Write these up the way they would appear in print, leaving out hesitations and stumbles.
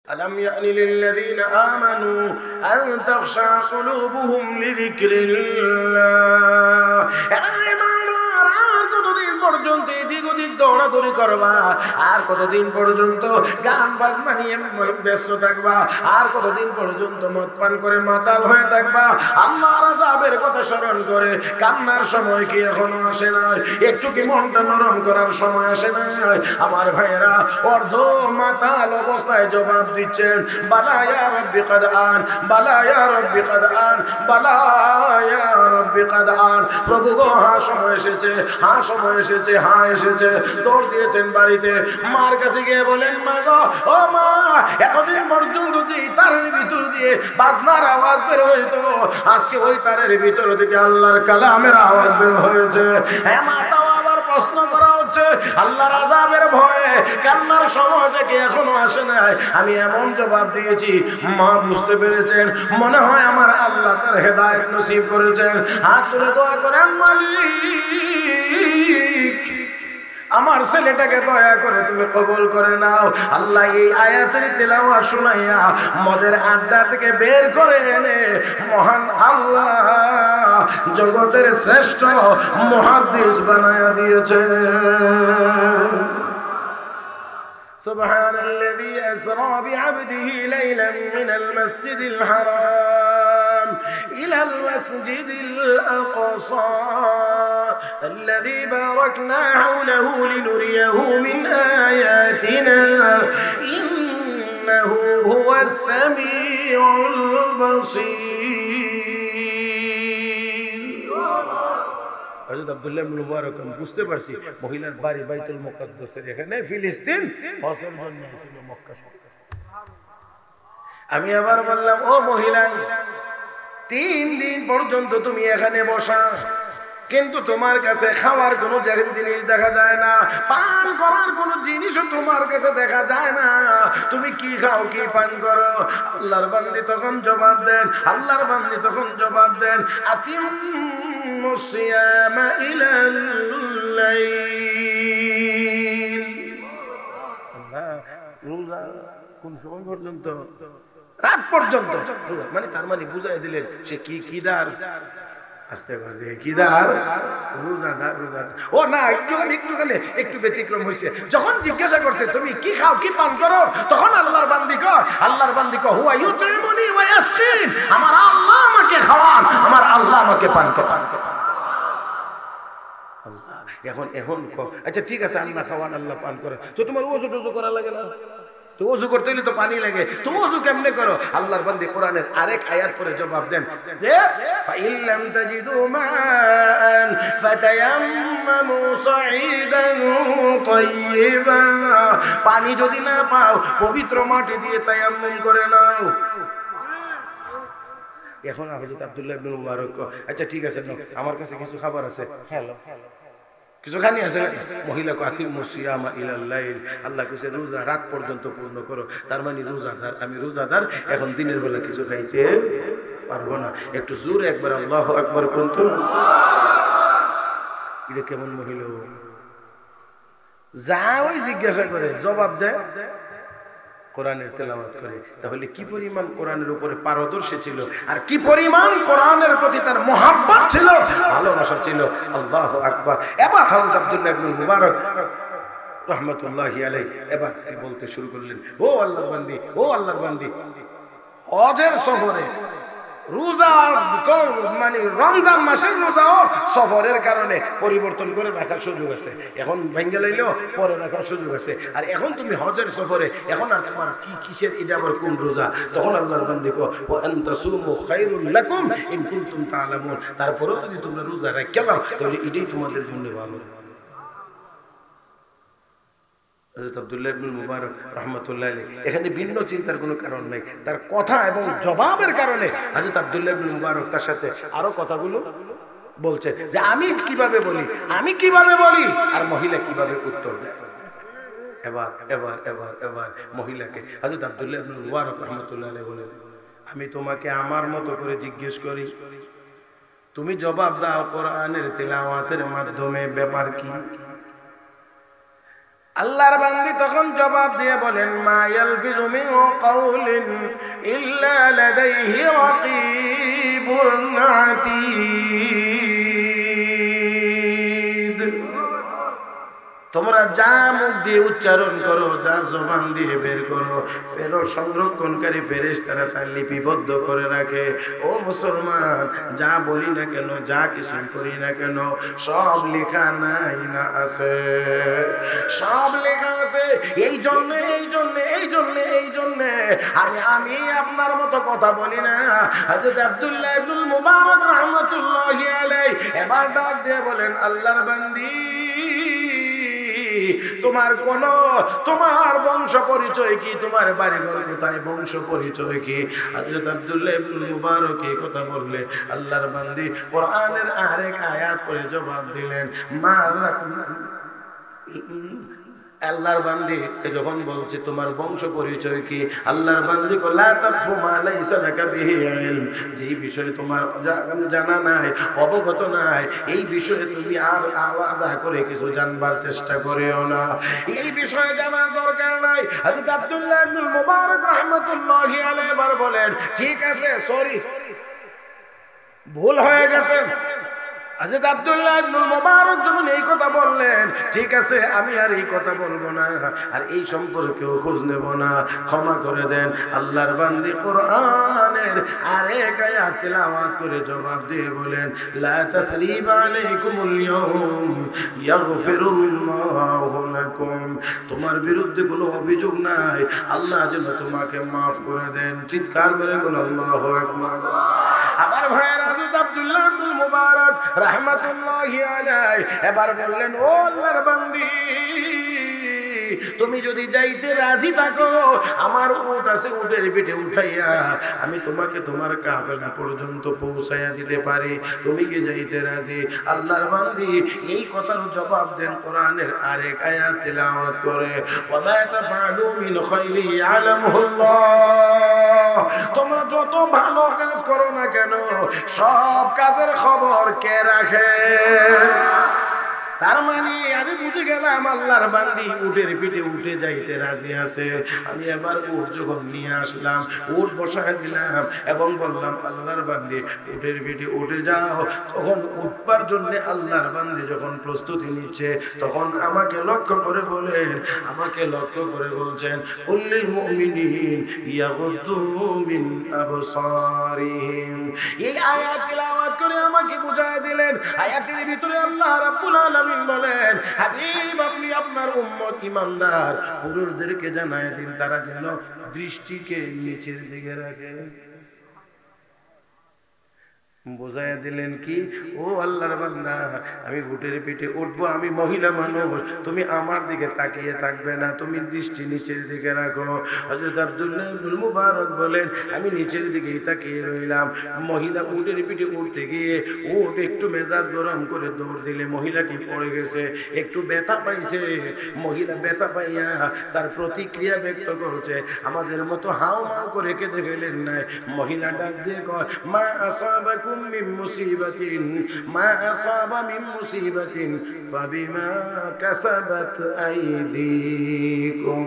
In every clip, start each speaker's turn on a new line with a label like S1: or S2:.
S1: ألم يأن للذين آمنوا أن تخشع قلوبهم لذكر الله কতদিন পর্যন্ত এদিক ওদিক দৌড়াদৌড়ি করবা? আর কতদিন পর্যন্ত গান বাজনা নিয়ে ব্যস্ত থাকবা? আর কতদিন পর্যন্ত মদ পান করে মাতাল হয়ে থাকবা? আল্লাহর আযাবের কথা স্মরণ করে কান্নার সময় কি এখনো আসে নাই? একটু কি মনটা নরম করার সময় আসে নাই? আমার ভাইয়েরা অর্ধ মাতাল অবস্থায় জবাব দিচ্ছেন, বালা ইয়া রাব্বি কাদ আন, বালা ইয়া রাব্বি কাদ আন, বালা ইয়া রাব্বি কাদ আন। প্রভু গো, হ্যাঁ সময় এসেছে, হ্যাঁ সময় এসেছে, হ্যাঁ এসেছে। দৌড় দিয়েছেন বাড়িতে, মার কাছে গিয়ে বলেন, মা গো, ও মা, এতদিন পর্যন্ত যে তারের ভিতর দিয়ে বাজনার আওয়াজ বের হইতো, আজকে ওই তারের ভিতর থেকে আল্লাহর কালামের আওয়াজ বের হয়েছে। হ্যাঁ মা, তাও আবার প্রশ্ন করা হচ্ছে, আল্লাহর আযাবের ভয়ে কান্নার সময়টা কি এখনো আসে নাই? আমি এমন জবাব দিয়েছি, মা বুঝতে পেরেছেন, মনে হয় আমার আল্লাহ তার হেদায়েত নসিব করেছেন। হাত তুলে দোয়া করেন, মালিক আমার ছেলেটাকে দয়া করে তুমি কবুল করে নাও। আল্লাহ এই আয়াতের তেলাওয়াত শুনাইয়া মদের আড্ডা থেকে বের করে এনে মহান আল্লাহ জগতের শ্রেষ্ঠ মুহাদ্দিস বানায়া দিয়েছে। سبحان الذي أسرى بعبده ليلا من المسجد الحرام إلى المسجد الأقصى الذي باركنا حوله لنريه من آياتنا إنه هو السميع البصير। হযরত আব্দুল্লাহ ইবনে মুবারক বুঝতে পারছি মহিলার বাড়ি বাইতুল মুকাদ্দাসের এখানে ফিলিস্তিন, হজের জন্য ছিল মক্কা শহর। আমি আবার বললাম, ও মহিলা, 3 দিন পর্যন্ত তুমি এখানে বসা, কিন্তু তোমার কাছে খাওয়ার কোনো জিনিস দেখা যায় না, পান করার কোনো জিনিসও তোমার কাছে দেখা যায় না। তুমি কি খাও, কি পান করো? আল্লাহর বান্দী তখন জবাব দেন, আল্লাহর বান্দী তখন জবাব দেন, আতিমুস সিয়ামা ইলাল লাইল। আল্লাহ রোজা কোন সময় পর্যন্ত? রাত পর্যন্ত। মানে তার মানে বুঝাই দিলেন সে কি কিদার, আস্তে আস্তে কিদার, রোজাদার। রোজাদার ও না, একটু ব্যতিক্রম হয়েছে। যখন জিজ্ঞাসা করছে তুমি কি খাও, কি পান করো, তখন আল্লাহর বান্দী কয় হুয়া ইউতিমুনি ওয়া ইয়াসকিন, আমার আল্লাহ আমাকে খাওয়ান, আমার আল্লাহ আমাকে পান করান। আল্লাহ এখন আচ্ছা ঠিক আছে, আল্লাহ খাওয়ান, আল্লাহ পান করে, তো তোমার ওযু টযু করা লাগে না? তো ওযু করতে হলে তো পানি লাগে, তুমি ওযু কেমনে করো? আল্লাহর বান্দী কোরআনের আরেক আয়াত পরে জবাব দেন যে ফাইল্লাম তাজিদু মান ফাতায়াম্মামু সাঈদান তাইয়্যিবা, পানি যদি না পাও পবিত্র মাটি দিয়ে তায়াম্মুম করে নাও। এখন হযরত আব্দুল্লাহ ইবনে মুবারক, আচ্ছা ঠিক আছে, আমার কাছে কিছু খাবার আছে, হ্যালো কিছু খানি আছে। মহিলা কো আতিমুস সিয়ামা ইলাল লাইল, আল্লাহ কইছে রোজা রাত পর্যন্ত পূর্ণ করো। তার মানে রোজাদার, আমি রোজাদার, এখন দিনের বেলা কিছু খাইতে পারবো না। একটু জোরে একবার আল্লাহু আকবার কোন তো। এটা কেমন মহিলা? যা ওই জিজ্ঞাসা করে জবাব দেয়, কোরআনের তেলাওয়াত করে। তাহলে কি পরিমাণ কোরআনের উপরে পারদর্শী ছিল, আর কি পরিমাণ কোরআনের প্রতি তার মুহাব্বত ছিল, ভালোবাসা ছিল। আল্লাহু আকবার। এবার হযরত আব্দুল্লাহ ইবনে মুবারক রাহমাতুল্লাহি আলাইহি এবার বলতে শুরু করলেন, ও আল্লাহর বান্দী, ও আল্লাহর বান্দী, হজের সফরে রোজা মানে রমজান মাসের রোজাও সফরের কারণে পরিবর্তন করে রাখার সুযোগ আছে, এখন ভেঙে লাইলেও পরে রাখার সুযোগ আছে। আর এখন তুমি হজের সফরে, এখন আর তোমার কি কিসের, এটা আবার কোন রোজা? তখন আল্লাহর বান্দী কো ওয়া আনতাসুমু খায়রুল লাকুম ইন কুনতুম তা'লামুন, তারপরেও যদি তোমরা রোজা রাখো তাহলে এটাই তোমাদের জন্য ভালো। হযরত আব্দুল্লাহ ইবনে মুবারক রাহমাতুল্লাহি আলাইহি এখানে ভিন্ন চিন্তার কোনো কারণ নাই, তার কথা এবং জবাবের কারণে হযরত আব্দুল্লাহ ইবনে মুবারক তার সাথে আরো কথাগুলো বলছে যে আমি কিভাবে বলি আর মহিলা কিভাবে উত্তর দেয়। এবার মহিলাকে হযরত আব্দুল্লাহ ইবনে মুবারক রাহমাতুল্লাহি আলাইহি বলেন, আমি তোমাকে আমার মতো করে জিজ্ঞেস করি, তুমি জবাব দাও কোরআনের তেলাওয়াতের মাধ্যমে ব্যাপার কি? আল্লাহর বান্দী তখন জবাব দিয়ে বলেন মা ইয়ালফিজু মিন কাউলিন ইল্লা লাদাইহি রাকীবুন আতীদ। তোমরা যা মুখ দিয়ে উচ্চারণ করো, যা জবান দিয়ে বের করো, ফেরো সংরক্ষণকারী ফেরেশতারা তা লিপিবদ্ধ করে রাখে। ও মুসলমান, যা বলি না কেন, যা কিছু করি না কেন, সব লেখা নাই না আছে, সব লেখা আছে। এই জন্য আমি আপনার মতো কথা বলি না। হযরত আব্দুল্লাহ ইবনুল মুবারক রাহমাতুল্লাহি আলাইহি এবার ডাক দিয়ে বলেন আল্লাহর বান্দী, তোমার বংশ পরিচয় কি, তোমার বাড়িঘর কোথায়, বংশ পরিচয় কি? হযরত আব্দুল্লাহ ইবনুল মুবারক এই কথা বললে আল্লাহর বান্দী কোরআনের আরেক আয়াত পড়ে জবাব দিলেন আল্লাহর বান্দীকে যখন বলছে তোমার বংশ পরিচয় কি, আল্লাহর বান্দী লা তাকফু মা লাইসা লাকা বিহি ইলম, যেই বিষয়ে তোমার জানা নাই, অবগত নাই, এই বিষয়ে তুমি আর আলাদা করে কিছু জানবার চেষ্টা করিও না, এই বিষয়ে জানার দরকার নাই। হযরত আব্দুল্লাহ ইবনুল মুবারক রাহমাতুল্লাহি আলাইহি এবার বলেন ঠিক আছে, সরি, ভুল হয়ে গেছে। হযরত আব্দুল্লাহ ইবনুল মুবারক যখন এই কথা বললেন, ঠিক আছে আমি আর এই কথা বলবো না, আর এই সম্পর্কেও খোঁজ নেব না, ক্ষমা করে দেন। আল্লাহর বান্দী কোরআনের আরেক আয়াত তেলাওয়াত করে জবাব দিয়ে বলেন লা তাসরিবা আলাইকুমুল ইয়াউম ইয়াগফিরুল্লাহু লাকুম, তোমার বিরুদ্ধে কোনো অভিযোগ নাই, আল্লাহ যেন তোমাকে মাফ করে দেন। চিৎকার মেরে কোন আল্লাহু আকবার। আমার ভাইয়ের হযরত আব্দুল্লাহ ইবনুল মুবারক রাহমাতুল্লাহি আলাইহি এবার বললেন ও আল্লাহর বান্দী, তুমি যদি যাইতে রাজি থাকো, আমার উট আছে, উটের পিঠে উঠাইয়া আমি তোমাকে তোমার কাফেলা পর্যন্ত পৌঁছাইয়া দিতে পারি, তুমি কি যাইতে রাজি? আল্লাহর বান্দী এই কথার জবাব দেন কোরআনের আরেক আয়াত তেলাওয়াত করে ওয়া তাফআলু মিন খাইরি ইয়ালামুল্লাহ, তোমরা যত ভালো কাজ করো না কেন, সব কাজের খবর কে রাখে? তার মানে আমি বুঝে গেলাম আল্লাহর বান্দী উটের পিঠে উঠে যাইতে রাজি আছে। আমি এবার উট যখন নিয়ে আসলাম, উট বসায় দিলাম এবং বললাম আল্লাহর বান্দী উটের পিঠে উঠে যাও। তখন উঠবার জন্য আল্লাহর বান্দী যখন প্রস্তুতি নিচ্ছে, তখন আমাকে লক্ষ্য করে বলছেন কুল্লিল মুমিনিন ইয়াগুদ্দু মিন আবসারিহিম। এই আয়াত তেলাওয়াত করে আমাকে বুঝায় দিলেন, আয়াতের ভিতরে আল্লাহ রাব্বুল আলামিন বলেন হাবিব আপনি আপনার উম্মত ইমানদার পুরুষদেরকে জানায় দিন তারা যেন দৃষ্টিকে নিচের দিকে রাখে। বোঝাইয়া দিলেন কি, ও আল্লাহর বান্দা আমি উটের পিঠে উঠবো, আমি মহিলা মানুষ, তুমি আমার দিকে তাকিয়ে থাকবে না, তুমি দৃষ্টি নিচের দিকে রাখো। হযরত আব্দুল্লাহ ইবনুল মুবারক বলেন আমি নিচের দিকেই তাকিয়ে রইলাম। মহিলা উটের পিঠে উঠতে গিয়ে উট একটু মেজাজ গরম করে দৌড় দিলে মহিলাটি পড়ে গেছে, একটু ব্যথা পাইছে। মহিলা ব্যথা পাইয়া তার প্রতিক্রিয়া ব্যক্ত করছে, আমাদের মতো হাও মাও করে কেঁদে ফেলেন নাই। মহিলা ডাক দিয়ে কয় মা আসাবাকুম মিন মুসিবাতিন মা আসাবা মিন মুসিবাতিন ফাবিমা কাসাবাত আইদিকুম,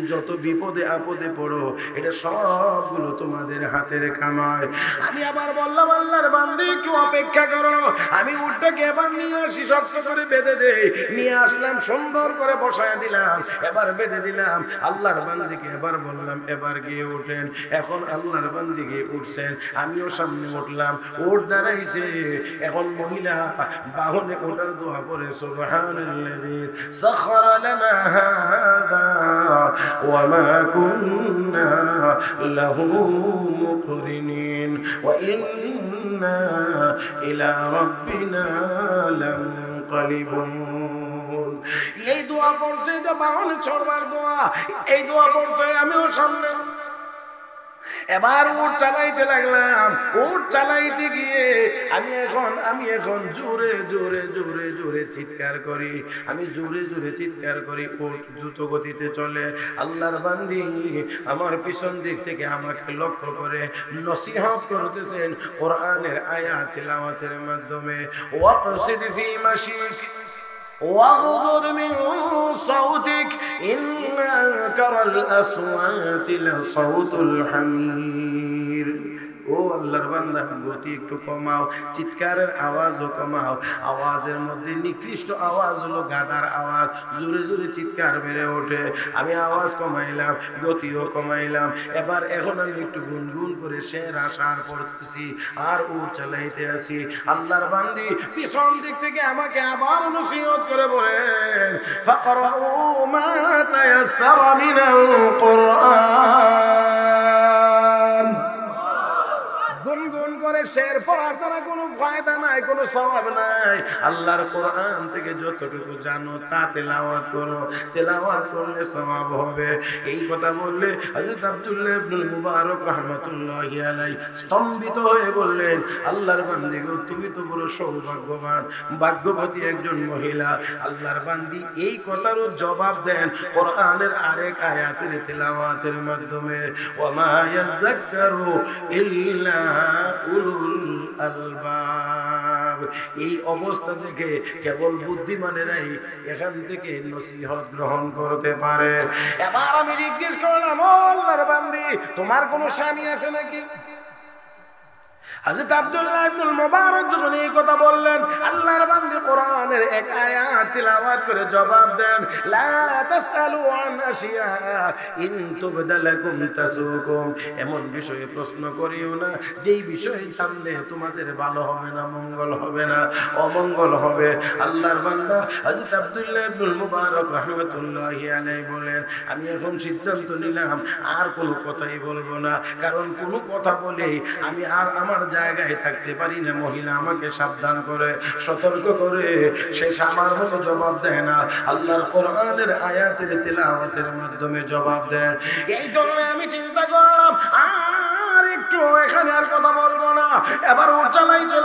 S1: যত বিপদে আপদে পড়ো এটা সবগুলো তোমাদের হাতের কামাই। আমি আবার বললাম আল্লাহর বান্দী একটু অপেক্ষা করো, আমি উটটাকে এবার নিয়ে আসি, শক্ত করে বেঁধে দেই। নিয়ে আসলাম, সুন্দর করে বসায় দিলাম, এবার বেঁধে দিলাম। আল্লাহর বান্দীকে এবার বললাম এবার গিয়ে উঠেন। এখন আল্লাহর বান্দী গিয়ে উঠছেন, আমিও সামনে উঠলাম, উট দাঁড়াইছে। এখন মহিলা বাহনে ওঠার দোয়া পড়ে সুবহানাল্লাযী সাখারা লানা হাযা ওয়া মা কুন্না লাহু মুকরিনিন ওয়া ইন্না ইলা রাব্বিনা লামুনকালিবুন। এই দোয়া পড়ছে, এটা বাহনে চড়বার দোয়া, এই দোয়া পড়ছে। আমিও সামনে এবার উট চালাইতে লাগলাম। উট চালাইতে গিয়ে আমি এখন জোরে জোরে জোরে জোরে চিৎকার করি, আমি জোরে জোরে চিৎকার করি। উট দ্রুত গতিতে চলে। আল্লাহর বান্দী আমার পিছন দিক থেকে আমাকে লক্ষ্য করে নসিহত করতেছেন কোরআনের আয়াত তিলাওয়াতের মাধ্যমে। ওয়াকসিদ ফি মাশিক, واغضض من صوتك إن أنكر الأصوات لصوت الحمير ও আল্লাহর বান্দা গতি একটু কমাও, চিৎকারের আওয়াজও কমাও। আওয়াজের মধ্যে নিকৃষ্ট আওয়াজ হলো গাধার আওয়াজ, জোরে জোরে চিৎকার বেড়ে ওঠে। আমি আওয়াজ কমাইলাম, গতিও কমাইলাম। এখন আমি একটু গুনগুন করে শের আশার পড়তেছি আর ও চালাইতে আসি। আল্লাহর বান্দি পিছন দিক থেকে আমাকে আবার নসিহত করে বলেন, ফাকরাউ মা তায়াসসারা মিনাল কুরআন। গুনগুন করে শের পড়ার দ্বারা কোনো ফায়দা নাই, কোনো সওয়াব নাই। আল্লাহর কোরআন থেকে যতটুকু জানো তা তেলাওয়াত করো, তেলাওয়াত করলে সওয়াব হবে। এই কথা বললে হযরত আব্দুল্লাহ ইবনুল মুবারক রাহমাতুল্লাহি আলাইহি স্তম্ভিত হয়ে বললেন, আল্লাহর বান্দি গো, তুমি তো বড় সৌভাগ্যবান, ভাগ্যবতী একজন মহিলা। আল্লাহর বান্দি এই কথারও জবাব দেন কোরআনের আরেক আয়াতের তেলাওয়াতের মাধ্যমে, ওয়া মা ইয়াযাক্কারু ইল্লা উলুল আলবাব। এই অবস্থা থেকে কেবল বুদ্ধিমানেরাই এখান থেকে নসিহত গ্রহণ করতে পারে। এবার আমি জিজ্ঞেস করলাম, ও আল্লাহর বান্দি, তোমার কোনো স্বামী আছে নাকি? হযরত আব্দুল্লাহ ইবনুল মুবারক যখন এই কথা বললেন, আল্লাহর বান্দী কোরআনের এক আয়াত তিলাওয়াত করে জবাব দেন, লা তাসআলু আন আশিয়া ইন তুবদা লাকুম তাসুকুম। এমন বিষয়ে প্রশ্ন করিও না যেই বিষয়ে জানলে তোমাদের ভালো হবে না, মঙ্গল হবে না, অমঙ্গল হবে। আল্লাহর বান্দা হযরত আব্দুল্লাহ ইবনুল মুবারক রাহমাতুল্লাহি আলাইহি বলেন, আমি এখন সিদ্ধান্ত নিলাম আর কোনো কথাই বলবো না, কারণ কোনো কথা বলে আমি আর আমার জায়গায় থাকতে পারি না। মহিলা আমাকে সাবধান করে, সতর্ক করে, সে আমার মতো জবাব দেয় না, আল্লাহর কোরআনের আয়াতের তেলাওয়াতের মাধ্যমে জবাব দেন। এই জন্য আমি চিন্তা করলাম আর একটু এখানে আর কথা বলবো না। এবার ওর চালাইতে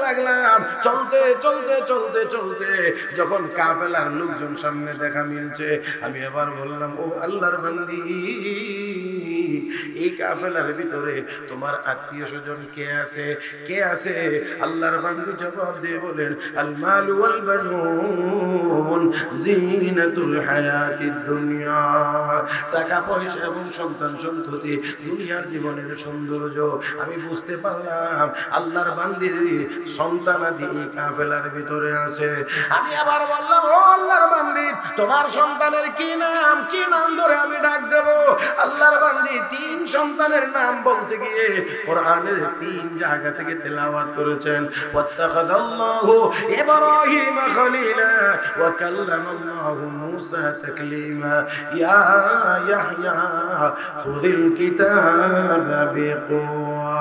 S1: লাগলাম। চলতে চলতে চলতে চলতে যখন কাফেলার লোকজন সামনে দেখা মিলছে, আমি এবার বললাম, ও আল্লাহর বান্দি, এই কাফেলার ভিতরে তোমার আত্মীয় স্বজন কে আছে? কে আছে? আল্লাহর বান্দী জবাব দিয়ে বলেন, আল মাল ওয়াল বানুন জিনাতুল হায়াতিদ দুনিয়া। টাকা পয়সা এবং সন্তান সন্ততি দুনিয়ার জীবনের সৌন্দর্য। আমি বুঝতে পারলাম আল্লাহর বান্দির সন্তানাদি কাফেলার ভিতরে আছে। আমি আবার বললাম, ও আল্লাহর বান্দি, তোমার সন্তানের কি নাম? কি নাম ধরে আমি ডাক দেব? আল্লাহর বান্দি তিন সন্তানের নাম বলতে গিয়ে কোরআনের তিন জায়গা থেকে তেলাওয়াত করেছেন। ওয়াত্তাখাযাল্লাহু ইব্রাহিমা খলিলা ওয়া কাল্লামাল্লাহু মূসা তাকলিমা। ইয়া ইয়াহইয়া খুযিল কিতাবা বিকুওয়া।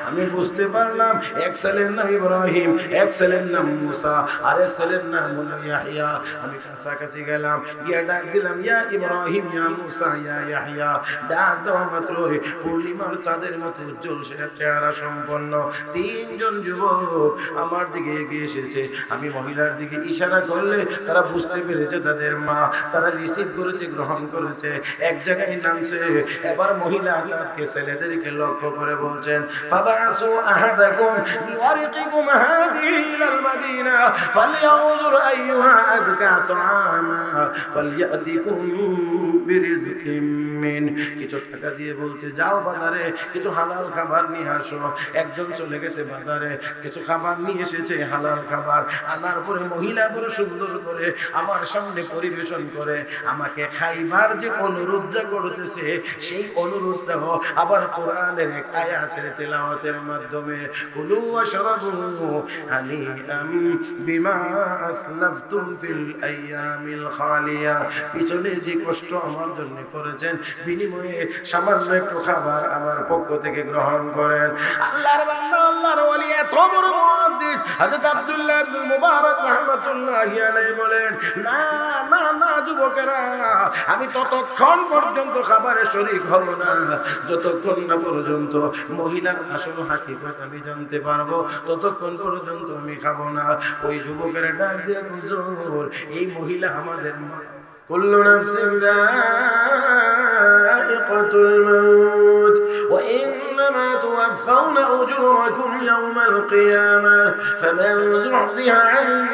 S1: আমি বুঝতে পারলাম এক ছেলের নাম ইব্রাহিম, এক ছেলের নাম মূসা, আর এক ছেলের নাম হলো ইয়াহইয়া। আমি কাছাকাছি গেলাম, গিয়ে ডাক দিলাম, ইয়া ইব্রাহিম, ইয়া মূসা, ইয়া ইয়াহইয়া। ডাক দেওয়া মাত্রই পূর্ণিমার চাঁদের মতো উজ্জ্বল চেহারা সম্পন্ন তিনজন যুবক আমার দিকে এগিয়ে এসেছে। আমি মহিলার দিকে ইশারা করলে তারা বুঝতে পেরেছে তাদের মা। তারা রিসিভ করেছে, গ্রহণ করেছে, এক জায়গায় নামছে। এবার মহিলা তাকে ছেলেদেরকে লক্ষ্য করে বলছেন, ফাবাসু আহাদাকুম বিওয়ারিকিকুম হাযিহি ইলাল মাদিনা ফালইয়ানজুর আইয়ুহা আযকা তুআমা ফালইয়াতিকুম বিরিজকিম মিন। কিছু টাকা দিয়ে বলছে, যাও বাজারে কিছু হালাল খাবার নিয়ে আসো। একজন চলে গেছে বাজারে, কিছু খাবার নিয়ে এসেছে, হালাল খাবার আনার পরে মহিলা বড় সুন্দর করে আমার সামনে পরিবেশন করে আমাকে খাইবার যে অনুরোধটা করতেছে, সেই অনুরোধটাও আবার কোরআনের এক আয়াতের তেলাওয়াতের মাধ্যমে, কুলু ওয়াশরাবু হানিআম বিমা আসলাফতুম ফিল আইয়ামিল খালিয়া। পিছনে যে কষ্ট আমার জন্য করেছেন, বিনিময়ে সামান্য একটু খাবার আমার পক্ষ থেকে গ্রহণ করেন। আল্লাহর বান্দা, আল্লাহর ওলি, এত বড় মুহাদ্দিস হযরত আব্দুল্লাহ ইবনুল মুবারক রাহমাতুল্লাহি আলাইহি বলেন, না না না যুবকেরা, আমি ততক্ষণ পর্যন্ত খাবারে শরীক হব না যতক্ষণ না পর্যন্ত মহিলার আসল হাকিকত আমি জানতে পারবো, ততক্ষণ পর্যন্ত আমি খাবো না। ওই যুবকেরা ডাক দিয়ে, হুজুর, এই মহিলা আমাদের মা। কুল্লু নাফসিন যায়িকাতুল মাউত ওয়া ইন্নামা তুওয়াফাউনা উজুরাকুম ইয়াওমাল কিয়ামাহ ফামান যুহজিহা আনিন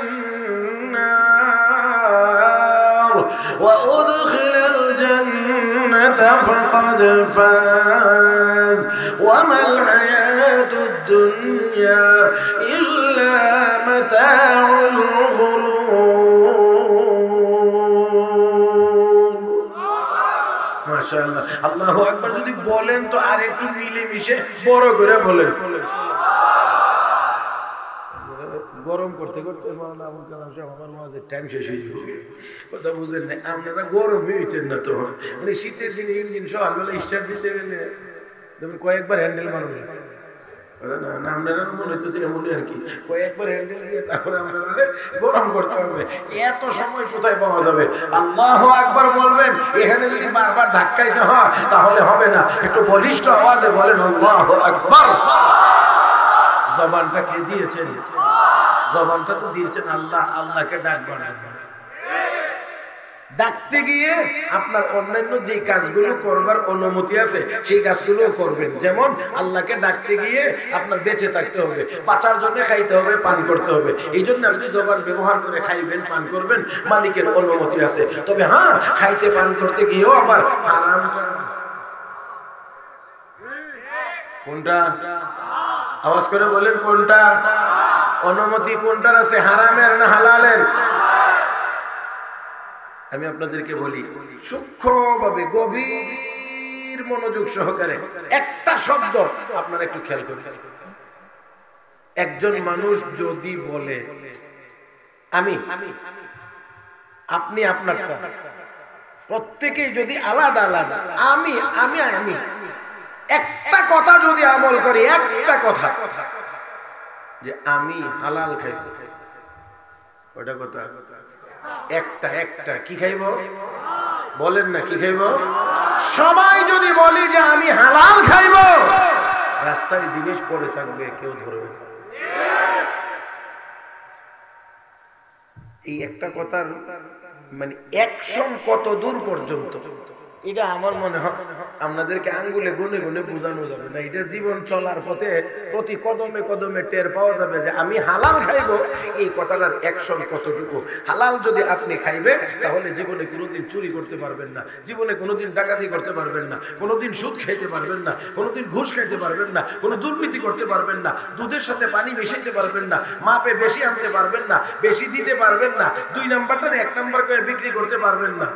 S1: وأدخل الجنة فقد فاز وما الحياة الدنيا إلا متاع الغرور মাশাআল্লাহ আল্লাহু আকবার যদি বলেন তো আরেকটু মিলে মিশে বড় করে বলেন গরম করতে করতে মাওলানা আবুল কালাম সাহেব আমার মাঝে টাইম শেষ হয়ে যাবে কথা বুঝেন না আপনারা গরম হইতেন না তো মানে শীতের দিনে ইঞ্জিন সকালবেলা স্টার্ট দিতে গেলে দেখুন কয়েকবার হ্যান্ডেল মারবেন না আপনারা মনে হইতেছে এমনই আর কি কয়েকবার হ্যান্ডেল দিয়ে তারপরে আপনারা গরম করতে হবে এত সময় কোথায় পাওয়া যাবে আল্লাহু আকবার বলবেন এখানে যদি বারবার ধাক্কাইতে হয় তাহলে হবে না একটু বলিষ্ঠ আওয়াজে বলেন আল্লাহু আকবার জবানটা কে দিয়েছেন জবানটা তো দিয়েছেন আল্লাহ আল্লাহকে ডাকবার জন্য ডাকতে গিয়ে আপনার অন্যান্য যে কাজগুলো করবার অনুমতি আছে সেই কাজগুলো করবেন যেমন আল্লাহকে ডাকতে গিয়ে আপনার বেঁচে থাকতে হবে বাঁচার জন্য খাইতে হবে পান করতে হবে এই জন্য আপনি জবান ব্যবহার করে খাইবেন পান করবেন মালিকের অনুমতি আছে তবে হ্যাঁ খাইতে পান করতে গিয়েও আবার হারাম কোনটা আওয়াজ করে বলেন কোনটা অনুমতি কোনটার আছে হারামের না হালালের আমি আপনাদেরকে বলি সূক্ষ্মভাবে গভীর মনোযোগ সহকারে একটা শব্দ আপনারা একটু খেয়াল করুন একজন মানুষ যদি বলে আমি আপনি আপনারটা প্রত্যেকেই যদি আলাদা আলাদা আমি আমি আমি একটা কথা যদি আমল করি একটা কথা যে আমি হালাল খাই ওটা কথা একটা একটা কি খাইব বলেন না কি খাইব সবাই যদি বলি যে আমি হালাল খাইব রাস্তায় জিনিস পড়ে থাকবে কেউ ধরবে না এই একটা কথার মানে অ্যাকশন কত দূর পর্যন্ত এটা আমার মনে হয় আপনাদেরকে আঙ্গুলে গুনে গুনে বোঝানো যাবে না এটা জীবন চলার পথে প্রতি কদমে কদমে টের পাওয়া যাবে যে আমি হালাল খাইব এই কথাটার অ্যাকশন কতটুকু হালাল যদি আপনি খাইবেন তাহলে জীবনে কোনোদিন চুরি করতে পারবেন না জীবনে কোনোদিন ডাকাতি করতে পারবেন না কোনোদিন সুদ খাইতে পারবেন না কোনোদিন ঘুষ খাইতে পারবেন না কোনো দুর্নীতি করতে পারবেন না দুধের সাথে পানি মিশাইতে পারবেন না মাপে বেশি আনতে পারবেন না বেশি দিতে পারবেন না দুই নাম্বারটার এক নাম্বার করে বিক্রি করতে পারবেন না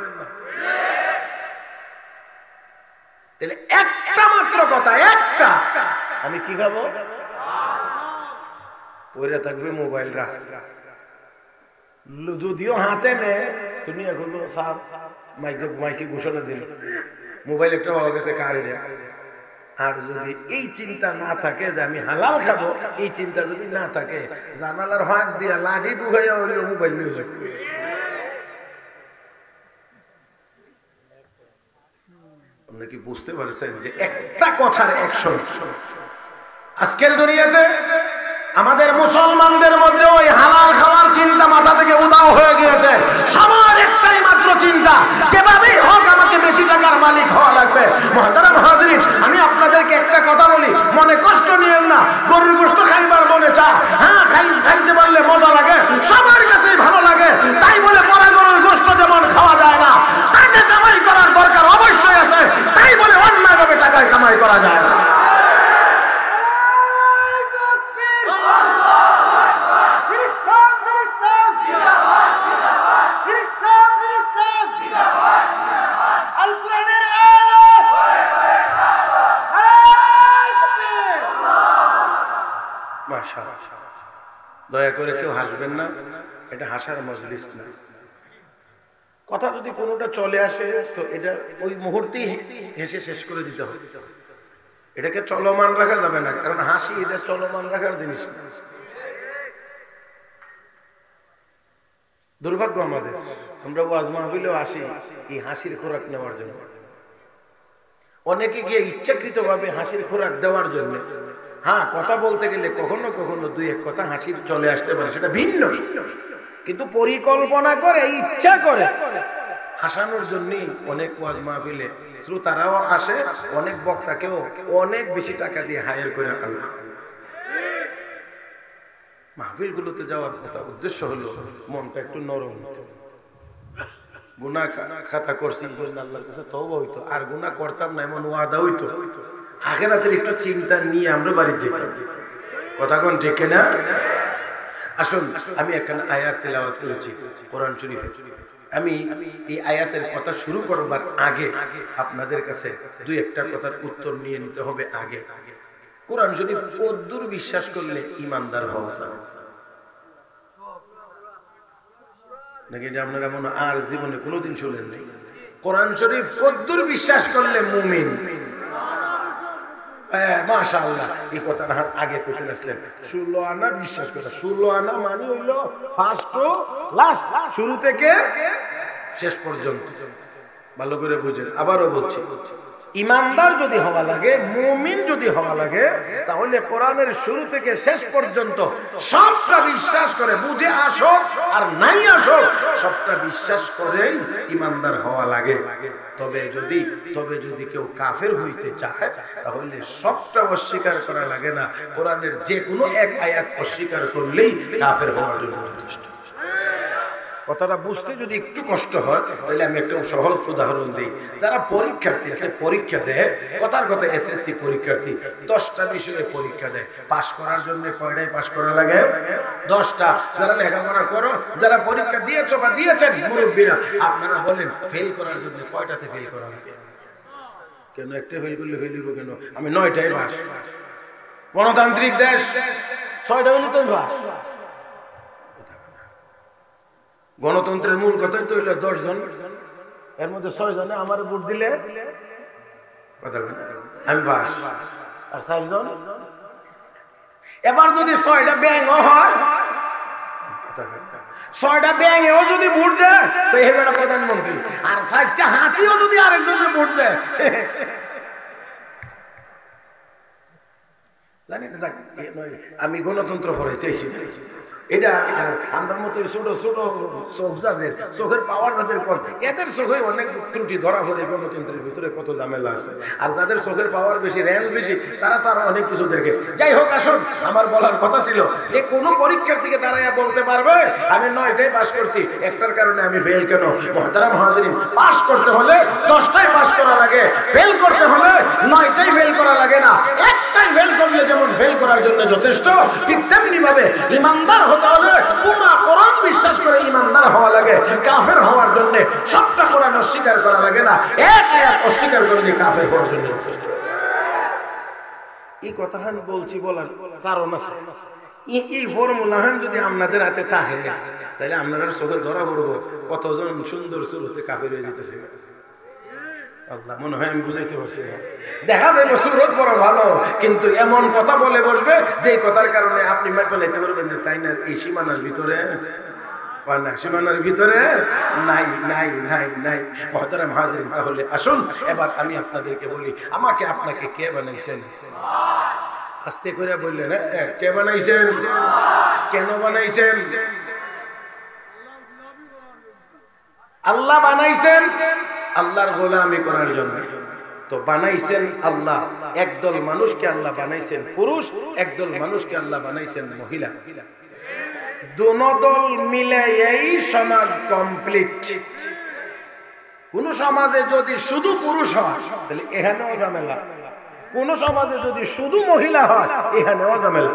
S1: তাহলে একটা মাত্র কথা একটা আমি কি খাবো পড়ে থাকবে মোবাইল রাস্তা যদিও হাতে নেয় তুমি এখন মাইকে মাইকে ঘোষণা দিন মোবাইল একটা হয়ে গেছে কারে আর যদি এই চিন্তা না থাকে যে আমি হালাল খাবো এই চিন্তা যদি না থাকে জানালার হাত দিয়া লাঠি ঢুকাইয়া হইলো মোবাইল মিউজিক কি বুঝতে পারছেন যে একটা কথার অ্যাকশন আজকের দুনিয়াতে আমাদের মুসলমানদের মধ্যে ওই হালাল খাওয়ার চিন্তা মাথা থেকে উধাও হয়ে গিয়েছে সবার একটাই মাত্র চিন্তা যেভাবেই হোক আমাকে বেশি টাকার মালিক হওয়া লাগবে মুহতারাম হাজিরিন আমি আপনাদেরকে একটা কথা বলি মনে কষ্ট নিয়েন না গরুর গোশত খাইবার মনে চা হ্যাঁ খাইতে পারলে মজা লাগে সবার কাছেই ভালো লাগে তাই বলে পরে গরুর গোশত যেমন খাওয়া যায় না টাকা কামাই করার দরকার অবশ্যই আছে তাই বলে অন্যায়ভাবে টাকায় কামাই করা যায় না দয়া করে কেউ হাসবেন না এটা হাসার মজলিস না কথা যদি কোনোটা চলে আসে তো এটা ওই মুহূর্তেই হেসে শেষ করে দিতে হবে এটাকে চলমান রাখা যাবে না কারণ হাসি এটা চলমান রাখার জিনিস না দুর্ভাগ্য আমাদের আমরা ওয়াজ মাহফিলেও আসি এই হাসির খোরাক নেওয়ার জন্য অনেকে গিয়ে ইচ্ছাকৃতভাবে হাসির খোরাক দেওয়ার জন্য হ্যাঁ কথা বলতে গেলে কখনো কখনো দুই এক কথা হাসির চলে আসতে পারে সেটা ভিন্ন কিন্তু পরিকল্পনা করে ইচ্ছা করে হাসানোর জন্য অনেক ওয়াজ মাহফিলে শ্রোতারাও আসে অনেক বক্তাকেও অনেক বেশি টাকা দিয়ে হায়ার করে আনা মাহফিলগুলোতে যাওয়ার কথা উদ্দেশ্য হলো মনটা একটু নরম গুনাহ খাতা করছি আল্লাহর কাছে তওবা হইতো, আর গুনাহ করতাম না এমন ওয়াদা হইতো, আখিরাতের একটু চিন্তা নিয়ে আমরা বাড়ি যেতাম। কথা কোন ঠিক না? আসুন আমি এখানে আয়াত তেলাওয়াত করেছি কোরআন শরীফে। আমি এই আয়াতের কথা শুরু করবার আগে আপনাদের কাছে দুই একটা কথার উত্তর নিয়ে নিতে হবে। আগে কোরআন শরীফ কদ্দুর বিশ্বাস করলে ঈমানদার হওয়া যায় নাকি এটা আপনারা মনে আর জীবনে কোনোদিন শুনেন নাই? কোরআন শরীফ কদ্দুর বিশ্বাস করলে মুমিন। মাশাআল্লাহ, এই কথাটা আগে কইতে আসলেন। 16 আনা বিশ্বাস করে, 16 আনা মানে হইলো ফার্স্ট টু লাস্ট, শুরু থেকে শেষ পর্যন্ত। ভালো করে বুঝেন, আবারও বলছি, ঈমানদার যদি হওয়া লাগে, মুমিন যদি হওয়া লাগে, তাহলে কোরআনের শুরু থেকে শেষ পর্যন্ত সবটা বিশ্বাস করে, বুঝে আসো আর নাই আসো সবটা বিশ্বাস করেই ঈমানদার হওয়া লাগে। তবে যদি কেউ কাফের হইতে চায় তাহলে সবটা অস্বীকার করা লাগে না, কোরআনের যে কোনো এক আয়াত অস্বীকার করলেই কাফের হওয়ার জন্য যথেষ্ট। কথাটা বুঝতে যদি একটু কষ্ট হয় তাহলে আমি একটা সহজ উদাহরণ দিই। যারা পরীক্ষার্থী আছে, পরীক্ষা দেয়, কথার কথা এসএসসি পরীক্ষার্থী 10টা বিষয়ে পরীক্ষা দেয়। পাস করার জন্য কয়টায় পাস করা লাগে? 10টা। যারা লেখাপড়া করো, যারা পরীক্ষা দিয়েছো বা দিয়েছেন মুরব্বীরা, আপনারা বলেন ফেল করার জন্য কয়টাতে ফেল করা লাগে? কেন একটা ফেল করলে ফেল হইব কেন? আমি 9টায় পাস। গণতান্ত্রিক দেশ 6টা হলে তো পাস। গণতন্ত্রের মূল কথাই তো হইল 10 জন, এর মধ্যে 6 জনে আমার ভোট দিলে কথা আমি পাস, আর 4 জন। এবার যদি 6টা ব্যাংক হয়, 6টা ব্যাংকেও যদি ভোট দেয় তো এই বেটা প্রধানমন্ত্রী, আর 4টা হাতিও যদি আরেকজনের ভোট দেয়, জানি না। আমি গণতন্ত্র পড়াইতেছি, এটা আমার মতো ছোট ছোট চোখ যাদের, চোখের পাওয়ার যাদের কম, এদের চোখে অনেক ত্রুটি ধরা পড়ে। গণতন্ত্রের ভিতরে কত ঝামেলা আছে। আর যাদের চোখের পাওয়ার বেশি, রেঞ্জ বেশি, তারা তো আরো অনেক কিছু দেখে। যাই হোক, আসুন, আমার বলার কথা ছিল যে কোনো পরীক্ষার্থীকে দাঁড়াইয়া বলতে পারবে আমি 9টায় পাস করছি, একটার কারণে আমি ফেল কেন? মুহতারাম হাজিরিন, পাস করতে হলে 10টায় পাস করা লাগে, ফেল করতে হলে 9টায় ফেল করা লাগে না। একটাই ফেল করলে যেমন ফেল করার জন্য যথেষ্ট, ঠিক তেমনি ভাবে ঈমানদার হতে হলে পুরো কোরআন বিশ্বাস করে ঈমানদার হওয়া লাগে। কাফের হওয়ার জন্য সবটা কোরআন অস্বীকার করা লাগে না, এক আয়াত অস্বীকার করলে কাফের হওয়ার জন্য যথেষ্ট। এই কথা আমি বলছি বলার কারণ আছে। এই ফর্মুলা যদি আপনাদের হাতে থাকে তাহলে আপনারা চোখে ধরা পড়বো কতজন সুন্দর সুরতে কাফের হয়ে যেতেছে। আল্লাহ, মনে হয় আমি বুঝাইতে পারছি। দেখা যায় সুরত বড় ভালো, কিন্তু এমন কথা বলে বসবে যে কথার কারণে আপনি মাইপে লাইতে পারবেন যে তাই না, এই সীমানার ভিতরে না, সীমানার ভিতরে নাই নাই নাই নাই। মুহতারাম হাজিরিন, তাহলে আসুন এবার আমি আপনাদেরকে বলি, আমাকে আপনাকে কে বানাইছেন? আস্তে করে বললেন, কে বানাইছেন? কেন বানাইছেন? আল্লাহ বানাইছেন আল্লাহর গোলামি করার জন্য। তো বানাইছেন আল্লাহ, একদল মানুষকে আল্লাহ বানাইছেন পুরুষ, একদল মানুষকে আল্লাহ বানাইছেন মহিলা। দুনো দল মিলে এই সমাজ কমপ্লিট। কোন সমাজে যদি শুধু পুরুষ হয় তাহলে এখানেও ঝামেলা, কোন সমাজে যদি শুধু মহিলা হয় এখানেও ঝামেলা।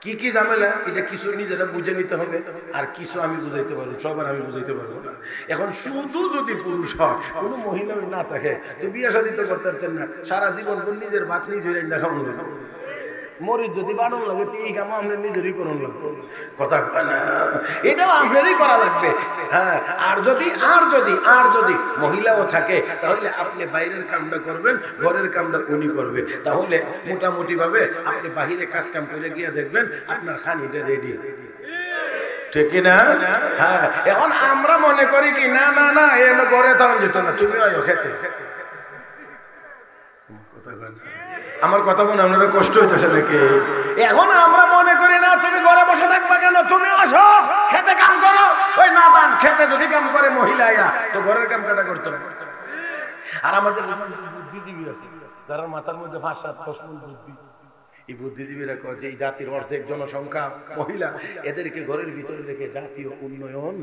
S1: কি কি ঝামেলা, এটা কিছু নিজেরা বুঝে নিতে হবে, আর কিছু আমি বুঝাইতে পারবো, সবার আমি বুঝাইতে পারবো না। এখন শুধু যদি পুরুষ হয়, কোনো মহিলা না থাকে, তো বিয়ে শাদী তো করতে পারতেন না, সারা জীবন নিজের ভাত নিজের দেখা মনে মরিচ যদি বাড়ন লাগে এই কাম আপনার নিজেরই করুন লাগবে। কথা কয় না, এটাও আপনারই করা লাগবে। হ্যাঁ, আর যদি মহিলাও থাকে তাহলে আপনি বাইরের কামটা করবেন, ঘরের কামটা উনি করবে। তাহলে মোটামুটি ভাবে আপনি বাহিরে কাজ কাম করে গিয়ে দেখবেন আপনার খানিটা রেডি, ঠিক না? হ্যাঁ, এখন আমরা মনে করি কি না না না এনে ঘরে থাকুন যেত না, তুমি খেতে। আমার কথা বলে আপনারা কষ্ট হইতেছে নাকি? এখন আমরা মনে করি না তুমি ঘরে বসে থাকবা কেন, তুমি আসো খেতে কাম করো। ওই না বান খেতে যদি কাম করে মহিলা তো ঘরের কাম কাটা করতে হবে। আর আমাদের বুদ্ধিজীবী আছে যারা মাথার মধ্যে 5-7 বুদ্ধি, এই বুদ্ধিজীবীরা কয় যে এই জাতির অর্ধেক জনসংখ্যা মহিলা, এদেরকে ঘরের ভিতরে রেখে জাতীয় উন্নয়ন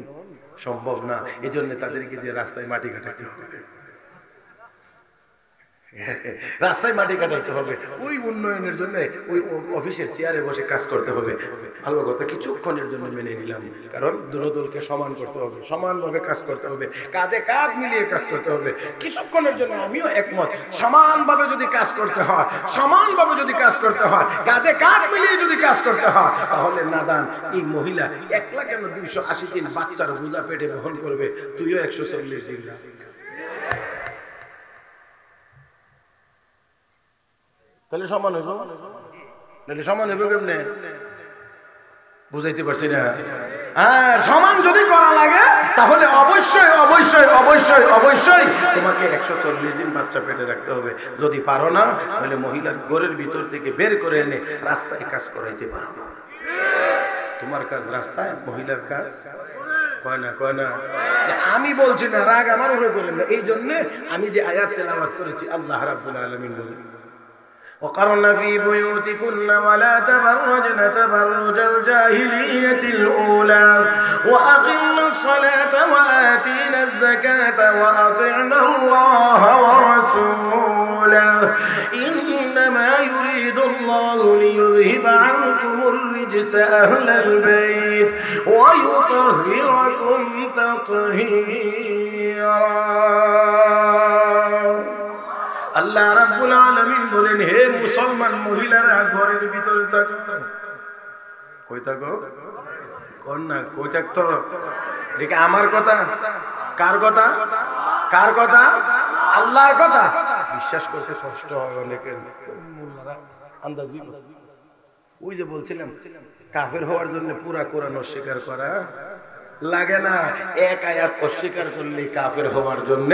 S1: সম্ভব না, এজন্য তাদেরকে দিয়ে রাস্তায় মাটি কাটাতে হবে, রাস্তায় মাটি কাটাতে হবে, ওই উন্নয়নের জন্য ওই অফিসের চেয়ারে বসে কাজ করতে হবে। ভালো কথা, কিছুক্ষণের জন্য মেনে নিলাম, কারণ দুদলকে সমান করতে হবে, সমানভাবে কাজ করতে হবে, কাঁধে কাঁধ মিলিয়ে কাজ করতে হবে। কিছুক্ষণের জন্য আমিও একমত, সমানভাবে যদি কাজ করতে হয়, সমানভাবে যদি কাজ করতে হয়, কাঁধে কাঁধ মিলিয়ে যদি কাজ করতে হয়, তাহলে নাদান এই মহিলা একলা কেন 280 দিন বাচ্চার বোঝা পেটে বহন করবে, তুইও 140 দিন। তাহলে সমান হইব, তাহলে সমান হইব কেমনে বুঝাইতে পারছি না। হ্যাঁ, সমান যদি করা লাগে তাহলে অবশ্যই অবশ্যই অবশ্যই অবশ্যই তোমাকে 140 দিন বাচ্চা পেটে রাখতে হবে। যদি পারো না তাহলে মহিলার ঘরের ভিতর থেকে বের করে এনে রাস্তায় কাজ করাইতে পারো না। তোমার কাজ রাস্তায়, মহিলার কাজ কয় না, কয় না। আমি বলছি না, রাগ আমার উপরে বলেন না। এই জন্য আমি যে আয়াত তেলাওয়াত করেছি, আল্লাহ রাব্বুল আলামিন বলেন وقرن في بيوتكن ولا تبرجن تبرج الجاهلية الأولى وأقمنا الصلاة وآتينا الزكاة وأطعنا الله ورسوله إنما يريد الله ليذهب عنكم الرجس أهل البيت ويطهركم تطهيرا। আল্লাহ রাব্বুল আলামিন বলেন, হে মুসলমান মহিলারা ঘরের ভিতরে থাকো। কই থাকো? কোন না কই থাকতো? এটা আমার কথা? কার কথা? কার কথা? আল্লাহর কথা। বিশ্বাস করতে কষ্ট হয় অনেকের, মোল্লারা আন্দাজি। ওই যে বলছিলাম কাফের হওয়ার জন্য পুরা কোরআন অস্বীকার করা লাগে না, এক আয়াত অস্বীকার করলে কাফের হওয়ার জন্য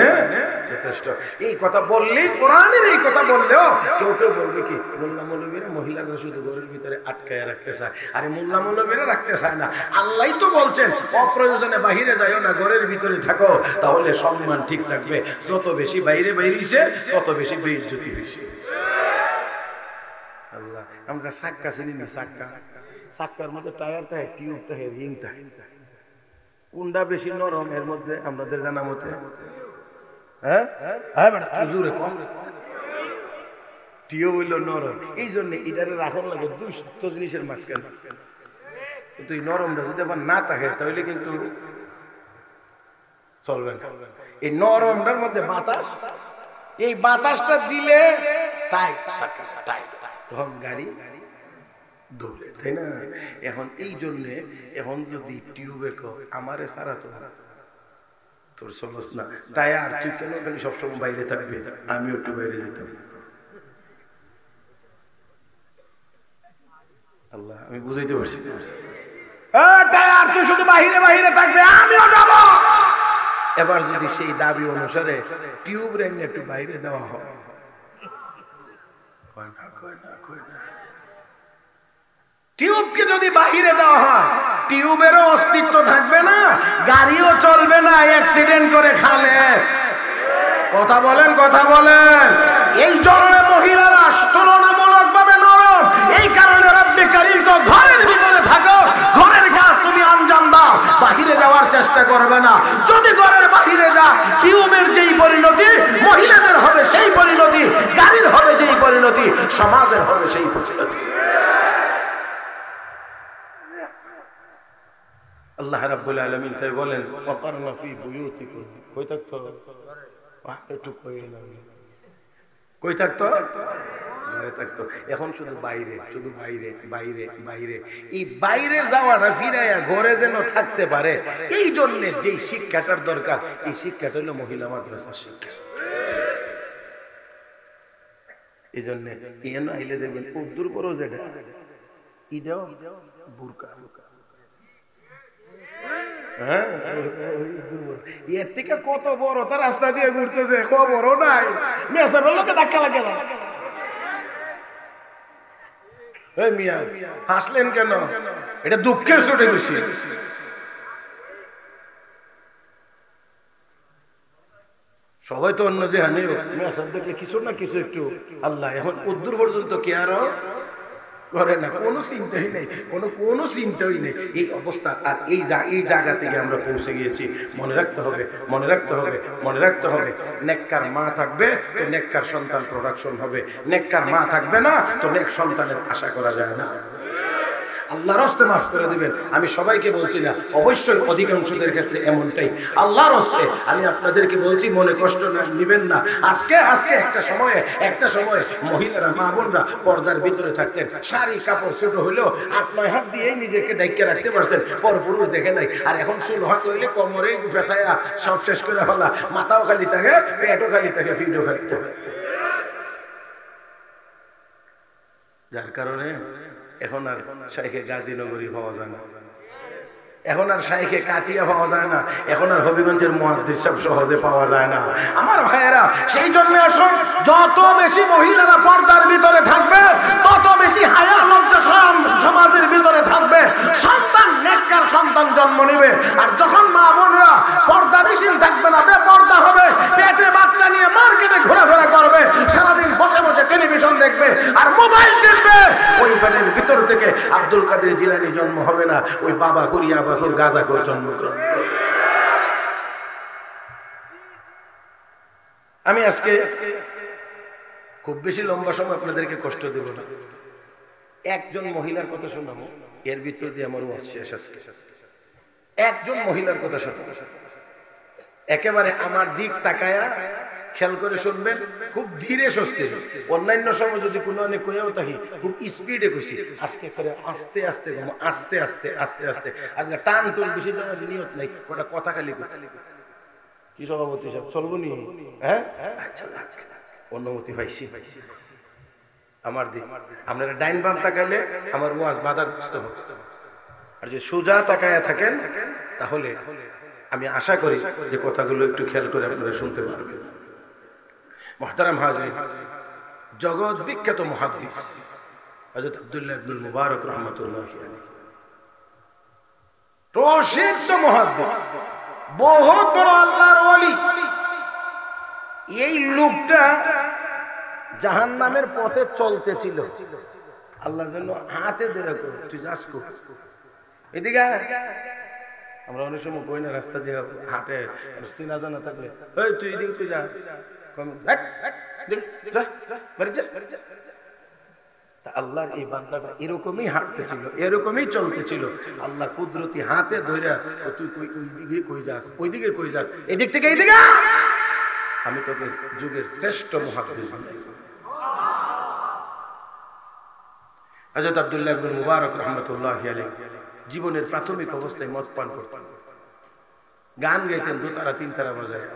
S1: যথেষ্ট। এই কথা বললেই, কোরআনের এই কথা বললেও কেউ কেউ বলবে কি মোল্লা মৌলবীরা মহিলারা শুধু ঘরের ভিতরে আটকায় রাখতে চায়। আরে মোল্লা মৌলবীরা রাখতে চায় না, আল্লাহই তো বলছেন অপ্রয়োজনে বাহিরে যাইও না, ঘরের ভিতরে থাকো, তাহলে সম্মান ঠিক থাকবে। যত বেশি বাইরে বাইরেছে তত বেশি বেইজ্জতি হয়েছে। আল্লাহ, আমরা সাক্কা চিনি না? সাক্কা, সাক্কার মধ্যে টায়ার থাকে, টিউব থাকে, রিং থাকে, কোনটা বেশি নরম এর মধ্যে আমাদের জানা মতে? হ্যাঁ, টিও বলল নরম, এই জন্য এটারে রাখন লাগে 200 জিনিসের মাঝখানে। কিন্তু এই নরমটা যদি আবার না থাকে তাহলে কিন্তু চলবে না। এই নরমটার মধ্যে বাতাস, এই বাতাসটা দিলে টাইট, তখন গাড়ি দৌড়ে, তাই না? এখন এই জন্যে এখন যদি টিউবে আমারে সারা তোর সমস না টায়ার, তুই কেন খালি সবসময় বাইরে থাকবি, আমিও একটু বাইরে যেতাম। আল্লাহ, আমি বুঝাইতে পারছি। টায়ার তুই শুধু বাহিরে বাহিরে থাকবে, আমিও যাব। এবার যদি সেই দাবি অনুসারে টিউব রেন একটু বাইরে দেওয়া হয়, কয় না কয় না কয় না, টিউবকে যদি বাহিরে দেওয়া হয় টিউবেরও অস্তিত্ব থাকবে না, গাড়িও চলবে না, অ্যাক্সিডেন্ট করে খালে। কথা বলেন, কথা বলেন। এই জন্য মহিলারা তুলনামূলক ভাবে নরম। এই কারণে রব্বে কারীম তো ঘরের ভিতরে থাকো, ঘরের কাজ তুমি আঞ্জাম দাও, বাহিরে যাওয়ার চেষ্টা করবে না। যদি ঘরের বাহিরে যা, টিউবের যেই পরিণতি মহিলাদের হবে সেই পরিণতি, গাড়ির হবে যেই পরিণতি সমাজের হবে সেই পরিণতি। আল্লাহ রাব্বুল আলামিন তাই বলেন, ওয়াকারনা ফি বুয়ুতিকুম, কই থাকতো? একটু কই থাকতো? ঘরে থাকতো। এখন শুধু বাইরে, শুধু বাইরে বাইরে বাইরে। এই বাইরে যাওয়াটা ফিরাইয়া ঘরে যেন থাকতে পারে, এই জন্য যেই শিক্ষাটার দরকার, এই শিক্ষাটা হলো মহিলা মাদ্রাসার শিক্ষা। এই জন্য এন আইলে দেখবেন উর্দুর বড় যেটা ইদাও বুরকা, এর থেকে কত বড় তার রাস্তা দিয়ে ঘুরতেছে, খবরও নাই, মেসার লোকে ধাক্কা লাগে। মিয়া হাসলেন কেন? এটা দুঃখের চোটে গেছি। সবাই তো অন্য যে হানি মেসার দেখলে কিছু না কিছু একটু আল্লাহ। এখন উদ্দূর পর্যন্ত কি আরো করে না, কোনো চিন্তাই নেই, কোনো চিন্তাই নেই। এই অবস্থা, আর এই জায়গা থেকে আমরা পৌঁছে গিয়েছি। মনে রাখতে হবে, মনে রাখতে হবে, মনে রাখতে হবে, নেককার মা থাকবে তো নেককার সন্তান প্রোডাকশন হবে, নেককার মা থাকবে না তো নেক সন্তানের আশা করা যায় না। আল্লাহর হস্তে মাফ করে দিবেন। আমি সবাইকে বলছি না, অবশ্যই অধিকাংশদের ক্ষেত্রে এমনটাই। আল্লাহর হস্তে আমি আপনাদেরকে বলছি, মনে কষ্ট নেবেন না। আজকে একটা সময় মহিলারা, মা বোনরা পর্দার ভিতরে থাকতেন, শাড়ি কাপড় ছোট হইলেও 8-9 হাত দিয়েই নিজেকে ডাইকে রাখতে পারছেন, পরপুরুষ দেখে নাই। আর এখন 16 হাত হইলে কোমরে ফেসায়া সব শেষ করে ফেলা, মাথাও খালি থাকে, পেটও খালি থাকে, ফিডও খালি থাকে। যার কারণে এখন আর শাইখে গাজীনগরী পাওয়া যায় না, এখন আর শাইখে কাতিয়া পাওয়া যায় না, এখন আর হবিগঞ্জের মুহাদ্দিস সব সহজে পাওয়া যায় না। আমার ভাইয়েরা, সেই জন্য আসুন, যত বেশি মহিলারা পর্দার ভিতরে থাকবে তত বেশি হায়া লজ্জা সমাজের ভিতরে থাকবে, সন্তান নেককার সন্তান জন্ম নেবে। আর যখন মা বোনরা পর্দাবিহীন থাকবে না, বেপর্দা হবে, পেটে বাচ্চা নিয়ে মার্কেটে ঘোরাফেরা করবে, সারাদিন বসে বসে টেলিভিশন দেখবে আর মোবাইল দেখবে, ওই পেটের ভিতর থেকে আব্দুল কাদের জিলানী জন্ম হবে না, ওই বাবা হুরিয়া বাহুর গাজা করে জন্মগ্রহণ করবে। আমি আজকে খুব বেশি লম্বা সময় আপনাদেরকে কষ্ট দেব না, একজন মহিলার কথা শোনাবো, এর ভিতর দিয়ে আমার ওয়াজ শেষ। আজকে একজন মহিলার কথা শোনাবো, একেবারে আমার দিক তাকায়া খেয়াল করে শুনবেন, খুব ধীরে সুস্থে। অন্যান্য সময় যদি কোনো অনেক কইয়াও থাকি, খুব স্পিডে কইছি, আজকে করে আস্তে আস্তে আস্তে আস্তে আস্তে আস্তে। আজকে টান টুন বেশি দেওয়ার নিয়ত নাই, ওটা কথা খালি কি সভাপতি সাহেব চলবো নি? হ্যাঁ, আচ্ছা, অনুমতি পাইছি। আমার দিক আপনারা ডাইন বাম তাকাইলে আমার ওয়াজ বাধাগ্রস্ত হবে, আর যদি সোজা তাকায়া থাকেন তাহলে আমি আশা করি যে কথাগুলো একটু খেয়াল করে আপনারা শুনতে পারবেন। মুহতারাম হাজরিন, জগৎ বিখ্যাত মুহাদ্দিস হযরত আব্দুল্লাহ ইবনুল মুবারক রাহমাতুল্লাহি আলাইহি, প্রসিদ্ধ মুহাদ্দিস, বহুত বড় আল্লাহর ওলি। এই লোকটা জাহান্নামের পথে চলতেছিল, আল্লাহ যেন হাতে ধরে কো, তুই যাস কো এদিকে। আমরা অনেক সময় কই না, রাস্তা দিয়ে হাঁটে, চিনা জানা থাকলে, এই তুই এদিকে তুই যা, আল্লাহর এই বান্দাটা এরকমই হাঁটতেছিল, এরকমই চলতেছিল। আল্লাহ কুদরতি হাতে ধইরা, তুই ওইদিকে কই যাস, ওইদিকে কই যাস, এদিক থেকে এইদিকে, আমি তোকে যুগের শ্রেষ্ঠ মুহাদ্দিস বানাইব। হযরত আব্দুল্লাহ ইবনে মুবারক রাহমাতুল্লাহি আলাইহি জীবনের প্রাথমিক অবস্থায় মদ পান করতেন, গান গাইতেন, দোতারা তিনতারা বাজায়।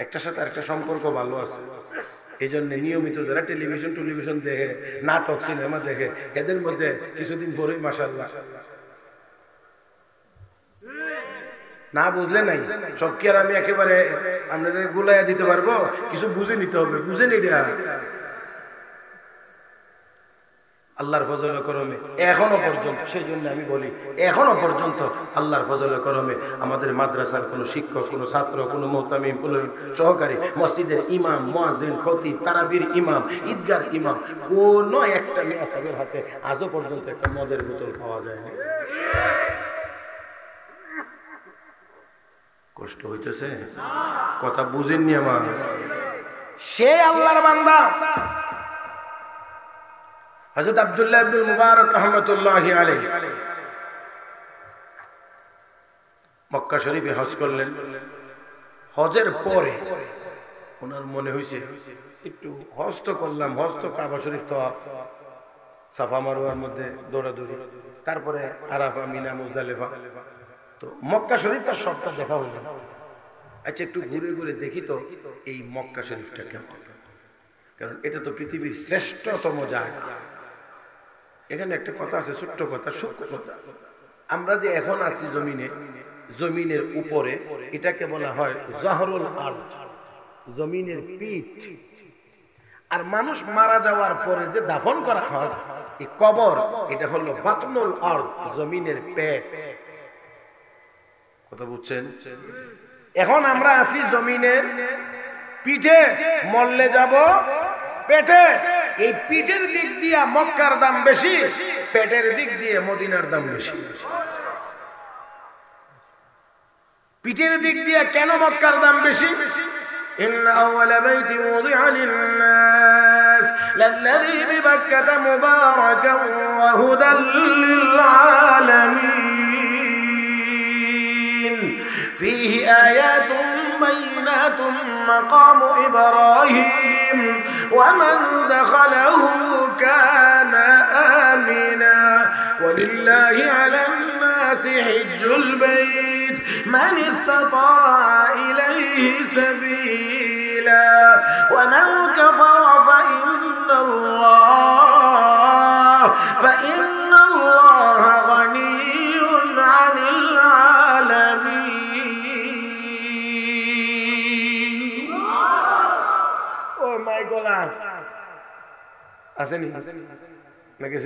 S1: একটার সাথে একটা সম্পর্ক ভালো আছে, এই জন্য নিয়মিত যারা টেলিভিশন দেখে, নাটক সিনেমা দেখে, এদের মধ্যে কিছুদিন পরেই মাশাআল্লাহ, না বুঝলে নাই, সব কি আর আমি একেবারে আপনাদের গুলাইয়া দিতে পারবো? কিছু বুঝে নিতে হবে, বুঝে নিটা। আল্লাহর ফজলে করমে এখনো পর্যন্ত, সেই জন্য আমি বলি, এখনো পর্যন্ত আল্লাহর ফজলে করমে আমাদের মাদ্রাসার কোনো শিক্ষক, কোনো ছাত্র, কোনো মুহতামিম, কোনো সহকারী, মসজিদের ইমাম, মুয়াজ্জিন, খতিব, তারাবির ইমাম, ঈদগার ইমাম, কোনো একটা মেয়ের হাতে আজও পর্যন্ত একটা মদের বোতল পাওয়া যায়নি। কষ্ট হইতেছে, কথা বুঝেননি আমার? সে আল্লাহর বান্দা হযরত আব্দুল্লাহ ইবনুল মুবারক রাহমাতুল্লাহি আলাইহি মক্কা শরীফে হজ করলেন। হজের পরে ওনার মনে হয়েছে একটু হজ তো করলাম, হজ তো কাবা শরীফ তো সাফা মারওয়ার মধ্যে দৌড়াদৌড়ি, তারপরে আরাফা, মিনা, মুজদালিফা, তো মক্কা শরীফ তার সবটা দেখা হলো। আচ্ছা, একটু ঘুরে ঘুরে দেখি তো এই মক্কা শরীফটা কেমন, কারণ এটা তো পৃথিবীর শ্রেষ্ঠতম জায়গা। এখানে একটা কথা আছে, ছোট্ট কথা, সূক্ষ্ম কথা। আমরা যে এখন আছি জমিনের উপরে, এটাকে বলা হয় জাহরুল আরদ, জমিনের পিঠ। আর মানুষ মারা যাওয়ার পরে যে দাফন করা হয়, এই কবর, এটা হলো বাতনুল আরদ, জমিনের পেট। কথা বুঝছেন? এখন আমরা আছি জমিনের পিঠে, মরলে যাব পেটে, এই পিঠের দিক দিয়ে মক্কার দাম বেশি, পেটের দিক দিয়ে মদিনার দাম বেশি। পিঠের দিক দিয়ে কেন মক্কার দাম বেশি? ইন্না আওয়ালা বাইতি ওয়াদিআ লিন-নাস লাল্লাযী বিবাক্কাতা মুবারাকান ওয়া হুদাল লিল-আলামিন ফীহি আয়াতুন বাইনাতুন মাকামু ইব্রাহিম ওয়া মান দাখালাহু কানা আমিনা ওয়া লিল্লাহি আলান-নাস হিজ্জুল বাইত من استطاع إليه سبيلا ومن كفر فإن الله غني عن العالمين. Oh my God. আসেনি নাকি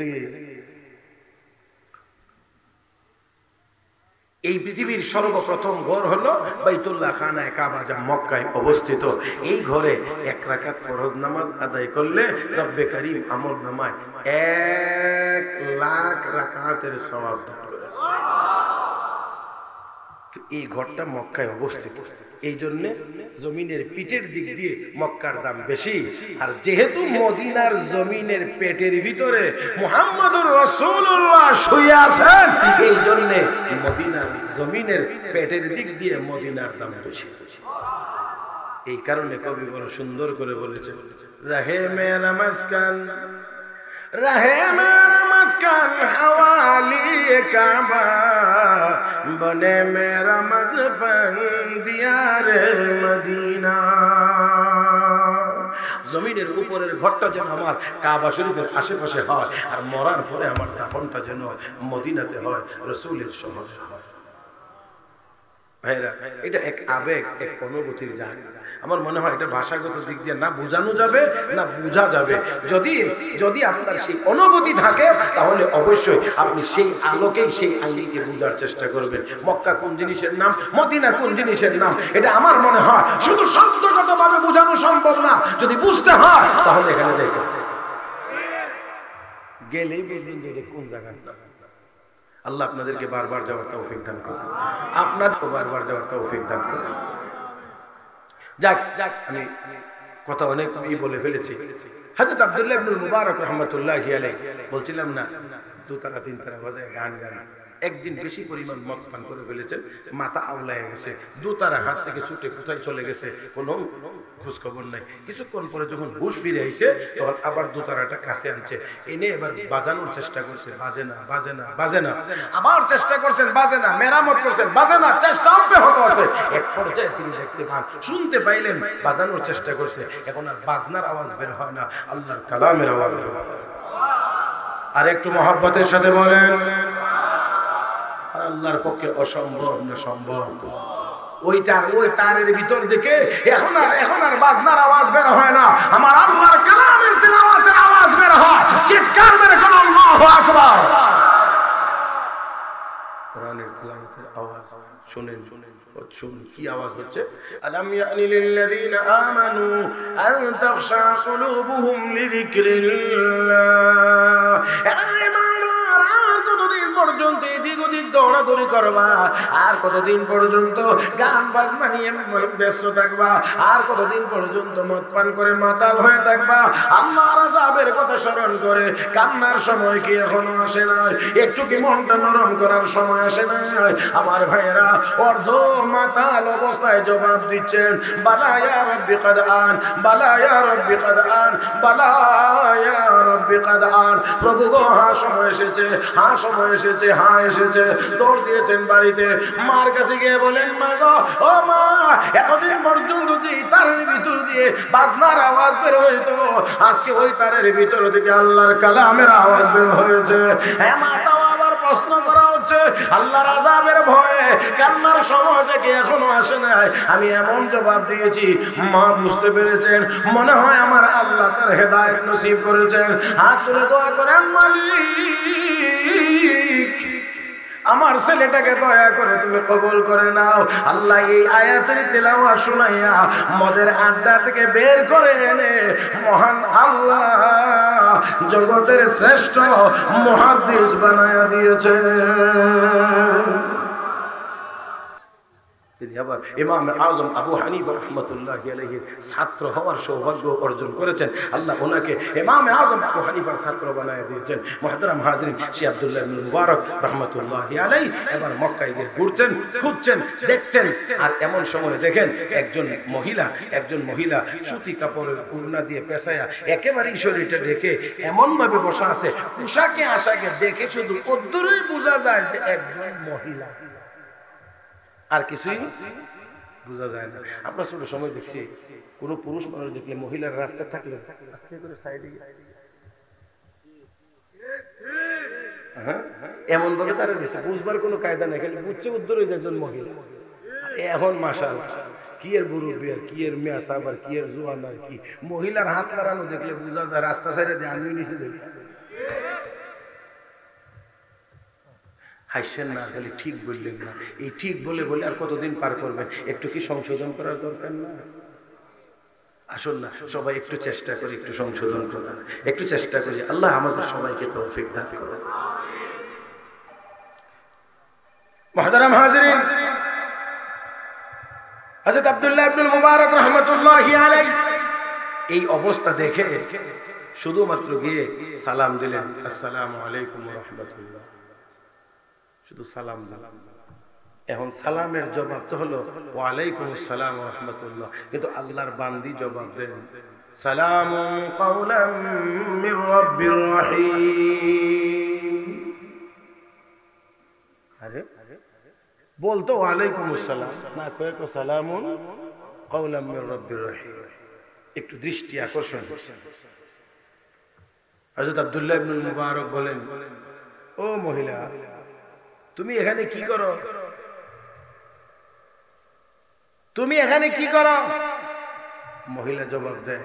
S1: এই পৃথিবীর সর্বপ্রথম ঘর হলো বাইতুল্লাহ খানায় কাবা, যা মক্কায় অবস্থিত। এই ঘরে 1 রাকাত ফরজ নামাজ আদায় করলে রব্বে কারীম আমল নামায় 1 লাখ রাকাতের সওয়াব দান করে। এই ঘরটা মক্কায় অবস্থিত, এই জন্য জমিনের পিঠের দিক দিয়ে মক্কার দাম বেশি। আর যেহেতু মদিনার জমিনের পেটের ভিতরে মুহাম্মদুর রাসূলুল্লাহ শুয়ে আছেন, এই জন্য মদিনার জমিনের পেটের দিক দিয়ে মদিনার দাম বেশি। এই কারণে কবি বড় সুন্দর করে বলেছেন, রহে মেরা মাসকান रहे मेरा मस्कन हवाली काबा बने मेरा मदफन दियार मदीना। জমিনের উপরের ঘরটা যেন আমার কাবা শরীফের আশেপাশে হয়, আর মরার পরে আমার দাফনটা যেন মদিনাতে হয়, রাসূলের শহর হয়। ভাইরা, এটা এক আবেগ, এক অনুভূতির জায়গা। আমার মনে হয় এটা ভাষাগত দিক দিয়ে না বোঝানো যাবে না বোঝা যাবে। যদি আপনার সেই অনুভূতি থাকে, তাহলে অবশ্যই আপনি সেই আলোকেই সেই আইনকে বোঝার চেষ্টা করবেন। মক্কা কোন জিনিসের নাম, মদিনা কোন জিনিসের নাম, এটা আমার মনে হয় শুধু শব্দগতভাবে বোঝানো সম্ভব না। যদি বুঝতে হয় তাহলে এখানে দেখতে গেলেই বলবেন যে এটা কোন জায়গার নাম। আল্লাহ আপনাদেরকে বারবার যাওয়ার তৌফিক দান করুন, আপনাদেরকে বারবার যাওয়ার তৌফিক দান করুন। যাক, আমি কথা অনেক বলে ফেলেছি। হযরত আব্দুল্লাহ ইবনে মুবারক রাহমাতুল্লাহি আলাইহি বলছিলাম না, 2 তারা 3 তারা বাজায় গান গান, একদিন বেশি পরিমাণ মদ পান করে ফেলেছেন, মাথা আউলায় গেছে, 2 তারা হাত থেকে ছুটে কোথায় চলে গেছে কোনো খোঁজ খবর নাই। কিছুক্ষণ পরে যখন হুঁশ ফিরে আইছে, তখন আবার 2 তারাটা কাছে আনছে, এনে এবার বাজানোর চেষ্টা করছে, বাজে না বাজে না বাজে না, আবার চেষ্টা করছেন, বাজে না, মেরামত করছেন, বাজে না, চেষ্টা অব্যাহত আছে। এক পর্যায়ে তিনি দেখতে পান, শুনতে পাইলেন, বাজানোর চেষ্টা করছে, এখন আর বাজনার আওয়াজ বের হয় না, আল্লাহর কালামের আওয়াজ বের হয়। আর একটু মহব্বতের সাথে বলেন, আর আল্লাহর পক্ষে অসম্ভব না সম্ভব। ওই তারের ভিতর থেকে এখন আর বাজনার আওয়াজ বের হয় না, আমার আল্লাহর কালামের তিলাওয়াতের আওয়াজ বের হয়। চিৎকার মেরে কোন আল্লাহু আকবার। কোরআনের তিলাওয়াতের আওয়াজ শুনেন, শুনুন কি আওয়াজ হচ্ছে। আলাম ইয়ানি লিল্লাযীনা আমানু আন তাখশা কুলুবুহুম লিযিকরিল্লাহ। কতদিন পর্যন্ত এদিক ওদিক দৌড়াদৌড়ি করবা? আর কতদিন পর্যন্ত গান বাজনা নিয়ে ব্যস্ত থাকবা? আর কতদিন পর্যন্ত মদ পান করে মাতাল হয়ে থাকবা? আল্লাহর আযাবের কথা স্মরণ করে কান্নার সময় কি এখনো আসে নাই? একটু কি মনটা নরম করার সময় আসে নাই? আমার ভাইয়েরা অর্ধ মাতাল অবস্থায় জবাব দিচ্ছেন, বালা ইয়া রাব্বি কাদ আন, বালা ইয়া রাব্বি কাদ আন, বালা ইয়া রাব্বি কাদ আন। প্রভু গো, হ্যাঁ সময় এসেছে, হ্যাঁ সময় এসেছে, হ্যাঁ এসেছে। দৌড় দিয়েছেন বাড়িতে, মার কাছে গিয়ে বলেন, মা গো, ও মা, এতদিন পর্যন্ত যে তারের ভিতর দিয়ে বাজনার আওয়াজ বের হইতো, আজকে ওই তারের ভিতর থেকে আল্লাহর কালামের আওয়াজ বের হয়েছে। হ্যাঁ মা, তাও আবার প্রশ্ন করা হচ্ছে, আল্লাহর আযাবের ভয়ে কান্নার সময় থেকে এখনো আসে নাই। আমি এমন জবাব দিয়েছি, মা বুঝতে পেরেছেন, মনে হয় আমার আল্লাহ তার হেদায়েত নসিব করেছেন। হাত তুলে দোয়া করেন, মালিক আমার ছেলেটাকে দয়া করে তুমি কবুল করে নাও। আল্লাহ এই আয়াতের তেলাওয়াত শুনাইয়া মদের আড্ডা থেকে বের করে এনে মহান আল্লাহ জগতের শ্রেষ্ঠ মুহাদ্দিস বানায়া দিয়েছে। তিনি আবার ইমাম আজম আবু হানিফা রাহমাতুল্লাহি আলাইহি ছাত্র হওয়ার সৌভাগ্য অর্জন করেছেন। আল্লাহ ওনাকে ইমাম আজম আবু হানিফার ছাত্র বানায় দিয়েছেন। মুহতারাম হাজিরিন, শেখ আব্দুল্লাহ ইবনে মুবারক রাহমাতুল্লাহি আলাইহি এবার মক্কায় গিয়ে ঘুরছেন, খুঁজছেন, দেখছেন। আর এমন সময় দেখেন একজন মহিলা সুতি কাপড়ের ওড়না দিয়ে পেঁচায়া একেবারেই শরীরটা ঢেকে এমন ভাবে বসা আছে, পোশাকে আশাকে দেখে শুধু অদ্দূরই বোঝা যায় যে একজন মহিলা, আর কিছুই বোঝা যায় না। আমরা ছোট সময় দেখছি কোন পুরুষ মানুষ দেখলে মহিলার রাস্তা থাকলে আস্তে করে সাইডে এমন ভাবে তারা গেছে, বুঝবার কোনো কায়দা নেই, খালি বুঝছে উদ্ধার হয়েছে একজন মহিলা। এখন মাশাআল্লাহ কি এর মুরব্বি আর কি এর মেয়া সাহেব আর কি এর জোয়ান আর কি, মহিলার হাত লাগানো দেখলে বোঝা যায় রাস্তা সাইডে দিয়ে আমিও নিচে দেখি। হাসছেন না, খালি ঠিক বললেন না। এই ঠিক বলে বলে আর কতদিন পার করবেন? একটু কি সংশোধন করার দরকার না? আসুন না, সবাই একটু চেষ্টা করি, একটু সংশোধন করার, একটু চেষ্টা করি। আল্লাহ আমাদের সবাইকে তৌফিক দান করেন। মুহতারাম হাজিরিন, হযরত আব্দুল্লাহ ইবনে মুবারক রাহমাতুল্লাহি আলাইহি এই অবস্থা দেখে শুধুমাত্র গিয়ে সালাম দিলেন, আসসালামু আলাইকুম ওয়া রাহমাতুল্লাহ, শুধু সালাম দিলাম। এখন সালামের জবাব তো হলো ওয়া আলাইকুম আসসালাম ওয়া রাহমাতুল্লাহ, কিন্তু আল্লাহর বান্দি জবাব দেন সালামুন কাওলাম মির রাব্বির রহিম। আরে বলতো ওয়া আলাইকুম আসসালাম, না কয়ে তো সালামুন কাওলাম মির রাব্বির রহিম। একটু দৃষ্টি আকর্ষণ। হযরত আব্দুল্লাহ ইবনে মুবারক বলেন, ও মহিলা, তুমি এখানে কি করো? তুমি এখানে কি করো? মহিলা জবাব দেয়,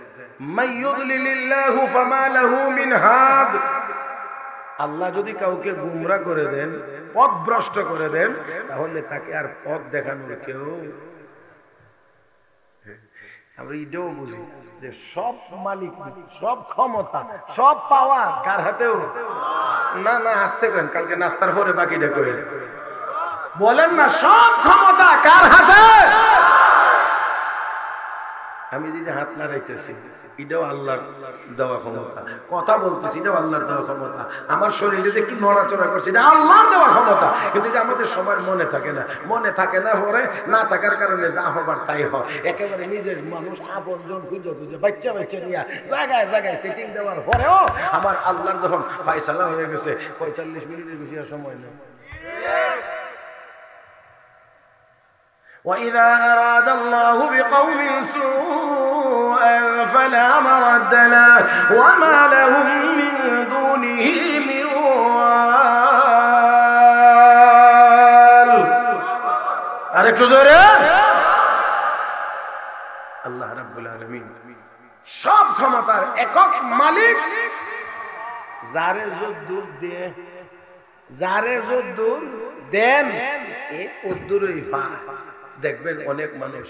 S1: মাইয়ুদলিলিল্লাহু ফামা লাহু মিন হাদ। আল্লাহ যদি কাউকে গুমরা করে দেন, পথভ্রষ্ট করে দেন, তাহলে তাকে আর পথ দেখানোর কেউ। আমরা এটাও বুঝি যে সব মালিক, সব ক্ষমতা, সব পাওয়া কার হাতেও না। না আসতে কেন, কালকে নাস্তার পরে বাকিটা কই বলেন না, সব ক্ষমতা কার হাতে? আমি যে হাত নাড়াইতেছি এটাও আল্লাহর দেওয়া ক্ষমতা, কথা বলতেছি এটাও আল্লাহর দেওয়া ক্ষমতা, আমার শরীরে যে একটু নড়াচড়া করছি এটা আল্লাহর দেওয়া ক্ষমতা। কিন্তু এটা আমাদের সবার মনে থাকে না, মনে থাকে না, পরে না থাকার কারণে যা হবার তাই হয়। একেবারে নিজের মানুষ আপনজন খুঁজে খুঁজে বাচ্চা নিয়ে জায়গায় জায়গায় সেটিং দেওয়ার পরেও আমার আল্লাহর যখন ফায়সালা হয়ে গেছে 45 মিনিটের বেশি আর সময় নেই। وَإِذَا أَرَادَ اللَّهُ بِقَوْمٍ سُوءًا فَلَا مَرَدَّ لَهُ وَمَا لَهُم مِّن دُونِهِ مِن وَالٍ। আরেকটু জোরে। আল্লাহ রাব্বুল আলামিন সব ক্ষমতার একক মালিক, যারে যদ্দুর দিয়ে, যারে যদ্দুর দেন এ উদ্দুরই পায়। দেখবেন অনেক মানুষ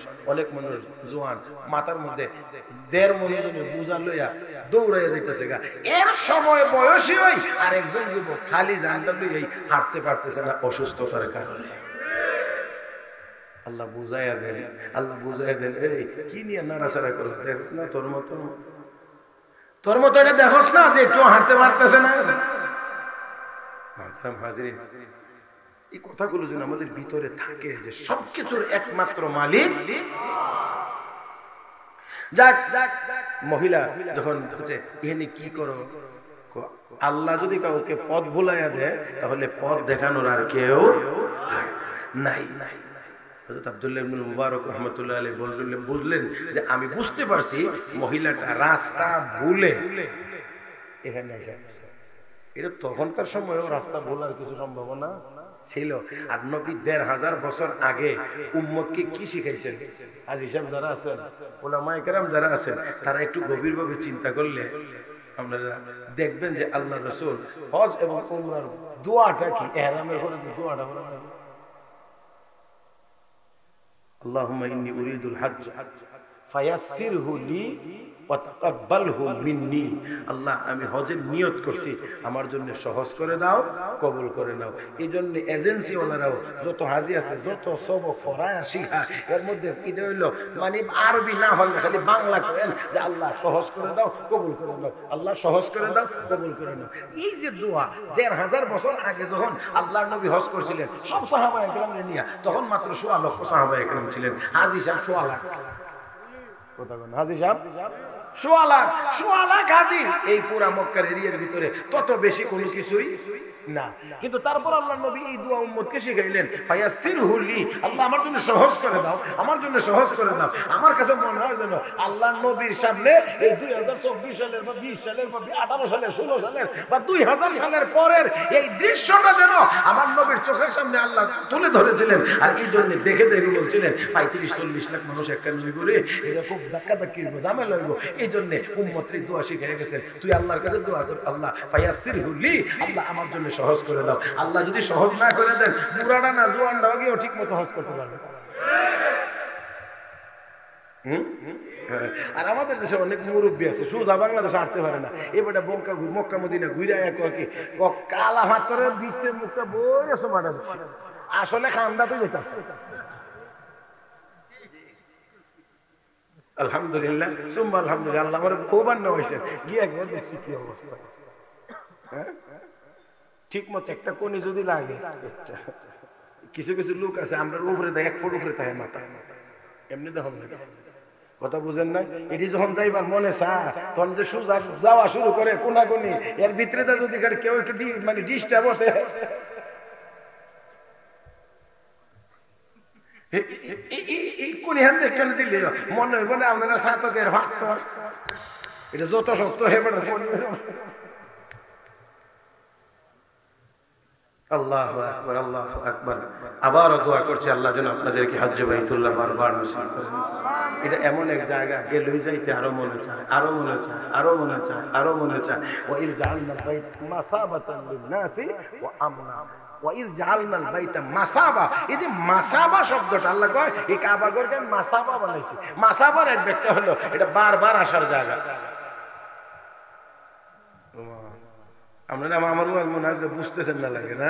S1: জোয়ান মাথার মধ্যে 1.5 মণ বোঝা লইয়া দৌড়াইয়া যাইতেছে গা, এর সময় বয়সী হই আর একজন যুবক খালি জানটা লইয়াই হাঁটতে পারতেছে না অসুস্থতার কারণে। আল্লাহ বুঝাইয়া দেন, আল্লাহ বুঝাইয়া দেন, এই কি নিয়ে নাড়াচাড়া করছ? দেখছ না তোর মতো এটা দেখছ না যে একটু হাঁটতে পারতেছে না? হাজিরিন, এই কথাগুলো যেন আমাদের ভিতরে থাকে যে সবকিছুর একমাত্র মালিক। যাক, মহিলা যখন হচ্ছে এখানে কি করো, আল্লাহ যদি কাউকে পথ ভুলাইয়া দেয় তাহলে পথ দেখানোর আর কেউ নাই। হযরত আব্দুল্লাহ ইবনে মুবারক রাহমাতুল্লাহ আলাইহি বুঝলেন যে আমি বুঝতে পারছি মহিলাটা রাস্তা ভুলে এখানে এসেছে। এটা তখনকার সময়ও রাস্তা ভোলার কিছু সম্ভাবনা ছিল। আর নবী 1500 বছর আগে উম্মতকে কি শিখাইছেন? আজ হিসাব যারা আছেন, উলামায়ে কেরাম যারা আছেন, তারা একটু গভীরভাবে চিন্তা করলে আপনারা দেখবেন যে আল্লাহর রাসূল হজ এবং উমরার দোয়াটা কি, ইহরামের পরে যে দোয়াটা বলেন, আল্লাহুম্মা ইন্নী উরিদুল হজ্জ ফায়াসসিরহু লি ওয়াতাকাব্বালহু মিন্নি, আল্লাহ আমি হজের নিয়ত করছি, আমার জন্য সহজ করে দাও, কবুল করে নাও। এই জন্য এজেন্সি ওয়ালারাও যত হাজি আছে, যত সব ফরায়া শিখা, এর মধ্যে এটা হইলো মানে আরবি না হলে খালি বাংলা করেন যে আল্লাহ সহজ করে দাও, কবুল করে নাও, আল্লাহ সহজ করে দাও, কবুল করে নাও। এই যে দোয়া ১৫০০ বছর আগে যখন আল্লাহর নবী হজ করছিলেন সব সাহাবায়ে কেরামকে নিয়ে, তখন মাত্র ১৬ লক্ষ সাহাবায়ে কেরাম ছিলেন। হাজি সাহেব ১৬ লাখ, কথা বলেন, হাজি সাহেব ১৬ লাখ, ১৬ লাখ হাজি এই পুরা মক্কার এরিয়ার ভিতরে, তত বেশি কোনো কিছুই না। কিন্তু তারপর আল্লাহর নবী এই দোয়া উম্মতকে শিখাইলেন, ফায়াসসিরহু লি, আল্লাহ আমার জন্য সহজ করে দাও, আমার জন্য সহজ করে দাও। আমার কাছে মনে হয় যেন আল্লাহর নবীর সামনে এই ২০২৪ সালের বা ২০ সালের বা ১৮ সালের ১৬ সালের বা ২০০০ সালের পরের এই দৃশ্যটা যেন আমার নবীর চোখের সামনে আল্লাহ তুলে ধরেছিলেন। আর এই জন্য দেখে দেখে বলছিলেন ৩৫-৪০ লাখ মানুষ একটা নবী করে, এটা খুব ধাক্কাধাক্কি হইব, ঝামেলা হইব। এই জন্য উম্মতের দোয়া শিখাই গেছেন, তুই আল্লাহর কাছে দোয়া কর, আল্লাহ ফায়াসসিরহু লি, আল্লাহ আমার জন্য সহজ করে দাও। আল্লাহ যদি সহজ না করে দেন, বুড়াটা না জোয়ানটাও গিয়েও ঠিক মতো হজ করতে পারবে। আর আমাদের দেশে অনেক মুরব্বী আছে সোজা বাংলাদেশে আসতে পারে না, এবারে মক্কা মদিনা ঘুরে কালা হাতরের ভিতরে মুখটা বইরে সোমাটা দিচ্ছে, আসলে খান্দা তো যেতেছে। আলহামদুলিল্লাহ সুম্মা আলহামদুলিল্লাহ, আল্লাহ আমার খুবান্ন হয়েছে গিয়ে একবার দেখছি কি অবস্থা। ঠিক মতো একটা কোনি যদি লাগে, কিছু কিছু লোক আছে আমরা উপরে দেয় ১ ফুট উপরে থাকে মাথা, এমনি দেখুন না, কথা বুঝেন না? এটি যখন যাইবার মনে চায় তখন যে সোজা যাওয়া শুরু করে কোনাকুনি, এর ভিতরে যদি কেউ একটু মানে ডিস্টার্ব বসে, এই কোনি হাতে কেন দিলে মনে হইব না আপনারা সাতকের ভাত, এটা যত শক্ত হয়ে পড়ে। আল্লাহু আকবার, আল্লাহু আকবার। আবার দোয়া করছি আল্লাহ যেন আপনাদেরকে হজ্জে বাইতুল্লাহ বারবার নসিব করেন। এটা এমন এক জায়গা গেলেই যাইতে আরো মনে চায়, আরো মনে চায়, আরো মনে চায়, আরো মনে চায়। ওয়া ইয জাআলনাল বাইত মাসাবাতান লিন-নাসি ওয়া আমনা, ওয়া ইয জাআলনাল বাইতা মাসাবা, এই যে মাসাবা শব্দটা আল্লাহ কয় এই কাবা ঘরকে মাসাবা বানাইছে। মাসাবার এক ব্যাখ্যা হলো এটা বারবার আসার জায়গা। আপনারা আমার মনে আজকে বুঝতেছেন না লাগে না?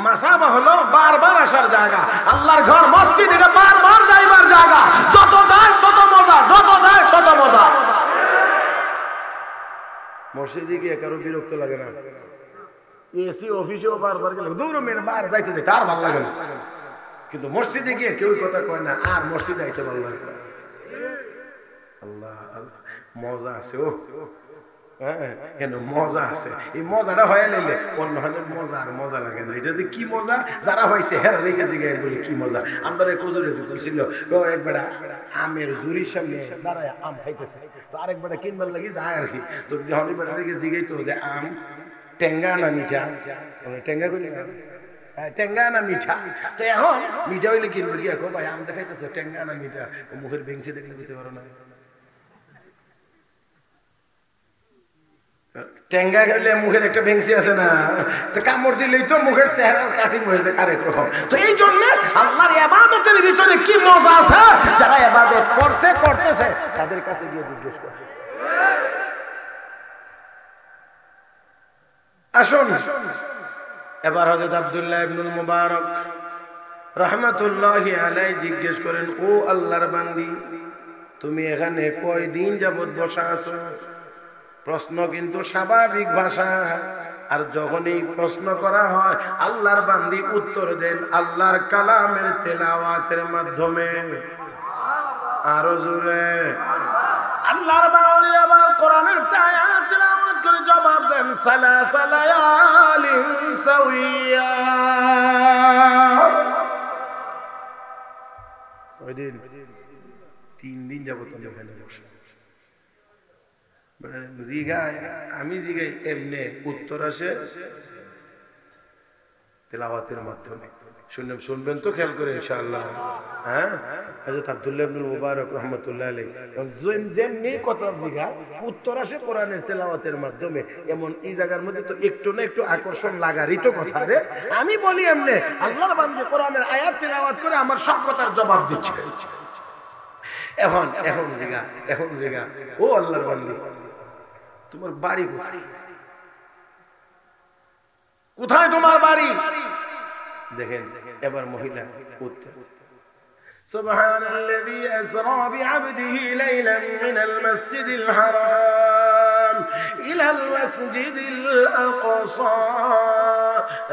S1: মাসাবা হলো বারবার আসার জায়গা। আল্লাহর ঘর মসজিদ, এটা বারবার যাইবার জায়গা। যত যায় তত মজা, যত যায় তত মজা। মসজিদে গিয়ে কারো বিরক্ত লাগে না? এসি অফিসেও বারবার গেলে দূর মেরে বার যাইতে যায়, কার ভালো লাগে না? কিন্তু মসজিদে গিয়ে কেউ কথা কয় না, আর মসজিদে আইতে ভালো লাগে না। আল্লাহ আল্লাহ, মজা আছে ও, মজা আছে। এই মজাটা হয়ে নিলে অন্য মজা আর মজা লাগে না। এটা যে কি মজা, যারা হয়েছে হেরা রেখে জিগায় বলে কি মজা। আমরা কুজুরে বলছিল একবার আমের জুরির সামনে দাঁড়ায় আম খাইতেছে, তো আরেকবার কিনবার লাগি যায় আর কি। তো বেটা রেখে জিগাই তো যে আম টেঙ্গা না মিঠা, টেঙ্গা করলে টেঙ্গা না মিঠা। তো এখন মিঠা হইলে কিনবো কি এখন ভাই আম দেখাইতেছে টেঙ্গা না মিঠা, মুখের বেঞ্চি দেখলে যেতে পারো না। টেঙ্গা খেলে মুখের একটা ভেংসি আছে না, তো কামড় দিলেই তো মুখের চেহারা কাটিং হয়েছে আরেক রকম। তো এই জন্য আল্লাহর ইবাদতের ভিতরে কি মজা আছে, যারা ইবাদত করতেছে তাদের কাছে গিয়ে জিজ্ঞেস করে। আসুন এবার হযরত আব্দুল্লাহ ইবনুল মুবারক রাহমাতুল্লাহি আলাইহি জিজ্ঞেস করেন, ও আল্লাহর বান্দি, তুমি এখানে কয়দিন যাবত বসা আছো? প্রশ্ন কিন্তু স্বাভাবিক ভাষা, আর যখন এই প্রশ্ন করা হয় আল্লাহর বান্দি উত্তর দেন আল্লাহর কালামের তেলাওয়াতের মাধ্যমে। আরো জোরে আল্লাহর বান্দি আবার কোরআনের আয়াত তেলাওয়াত করে জবাব দেন, সালাসা লায়ালিন সাওয়িয়া। কয়দিন? 3 দিন যাবত আমি এখানে বসে। আমি জিগাই এমনি উত্তর আসে তেলাওয়াতের মাধ্যমে। শুনবেন তো খেয়াল করে ইনশাআল্লাহ। হ্যাঁ, হযরত আব্দুল্লাহ ইবনে মুবারক রাহমাতুল্লাহ আলাইহি যেমনি কথা জিগা উত্তর আসে কোরআনের তেলাওয়াতের মাধ্যমে। এমন এই জায়গার মধ্যে তো একটু না একটু আকর্ষণ লাগারই তো কথা রে। আমি বলি এমনি আল্লাহর বান্দা কোরআনের আয়াত তেলাওয়াত করে আমার সব কথার জবাব দিচ্ছে। এখন জিগা ও আল্লাহর বান্দা, তোমার বাড়ি কোথায়? কোথায় তোমার বাড়ি? দেখেন এবার মহিলা উত্তর, সুবহানাল্লাযী আসরা বিআবদিহি লাইলান মিনাল মাসজিদিল হারাম ইলাল মাসজিদিল আকসা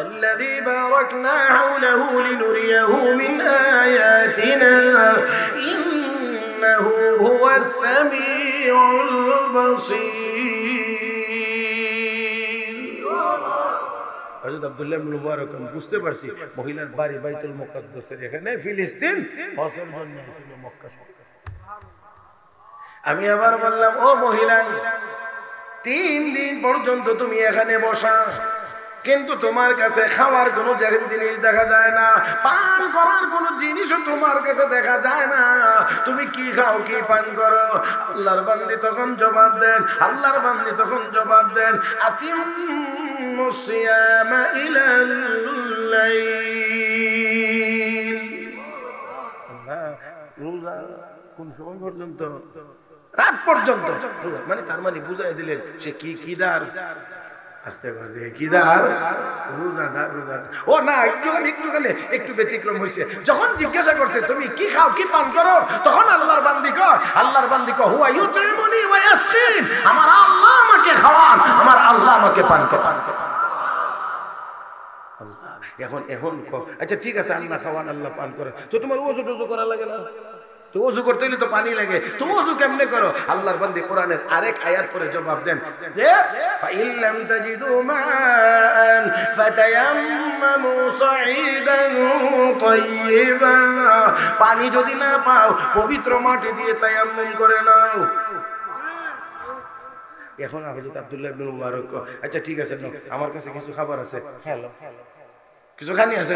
S1: الذي باركنا حوله لنريه من آياتنا إنه هو السميع البصير. হযরত আব্দুল্লাহ ইবনে মুবারক বুঝতে পারছি মহিলার বাড়ি বাইতুল মুকাদ্দাসের এখানে ফিলিস্তিন, হজের জন্য ছিল মক্কা শহর। আমি আবার বললাম, ও মহিলা, 3 দিন পর্যন্ত তুমি এখানে বসা, কিন্তু তোমার কাছে খাওয়ার কোনো জিনিস দেখা যায় না, পান করার কোনো জিনিসও তোমার কাছে দেখা যায় না, তুমি কি খাও কি পান করো? আল্লাহর বান্দী তখন জবাব দেন, আতিমুস সিয়ামা ইলাল লাইল। রোজা কোন সময় পর্যন্ত? রাত পর্যন্ত। মানে তার মানে বুঝাই দিলেন সে কি দার, আস্তে আস্তে কিদার, রোজাদার। ও না, একটু ব্যতিক্রম হয়েছে। যখন জিজ্ঞাসা করছে তুমি কি খাও কি পান করো, তখন আল্লাহর বান্দি কয় হুয়া ইউতিমুনি ওয়া ইয়াসকিন, আমার আল্লাহ আমাকে খাওয়ান, আমার আল্লাহ আমাকে পান করান। আল্লাহ এখন আচ্ছা ঠিক আছে, আল্লাহ খাওয়ান আল্লাহ পান করেন, তো তোমার ওযু টযু করা লাগে না? তো ওযু করতে হলে তো পানি লাগে, তুমি ওযু কেমনে করো? আল্লাহর বান্দী কোরআনের আরেক আয়াত পরে জবাব দেন যে ফাইল্লাম তাজিদু মান ফাতায়াম্মামু সাঈদান তাইয়িবান, পানি যদি না পাও পবিত্র মাটি দিয়ে তায়াম্মুম করে নাও। এখন হযরত আব্দুল্লাহ ইবনে মুবারক, আচ্ছা ঠিক আছে, আমার কাছে কিছু খাবার আছে, হ্যালো কিছু খানি আছে।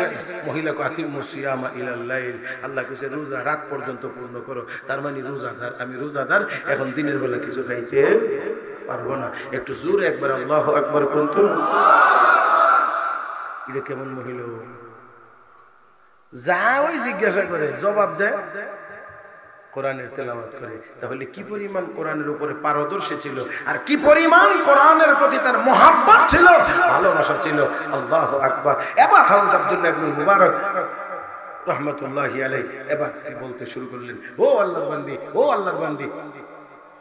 S1: মহিলা কো আতিমুস সিয়ামা ইলাল লাইল, আল্লাহ কইছে রোজা রাত পর্যন্ত পূর্ণ করো। তার মানে রোজাদার, আমি রোজাদার, এখন দিনের বেলা কিছু খাইতে পারবো না। একটু জোরে একবার আল্লাহু আকবার কোন তো। এটা কেমন মহিলা? যা ওই জিজ্ঞাসা করে জবাব দেয়, কোরআনের তেলাওয়াত করে। তাহলে কি পরিমাণ কোরআনের উপরে পারদর্শী ছিল, আর কি পরিমাণ কোরআনের প্রতি তার মহব্বত ছিল, ভালোবাসা ছিল। আল্লাহু আকবার। এবার হযরত আব্দুল্লাহ ইবনে মুবারক রাহমাতুল্লাহি আলাইহি এবার থেকে বলতে শুরু করলেন, ও আল্লাহর বান্দী,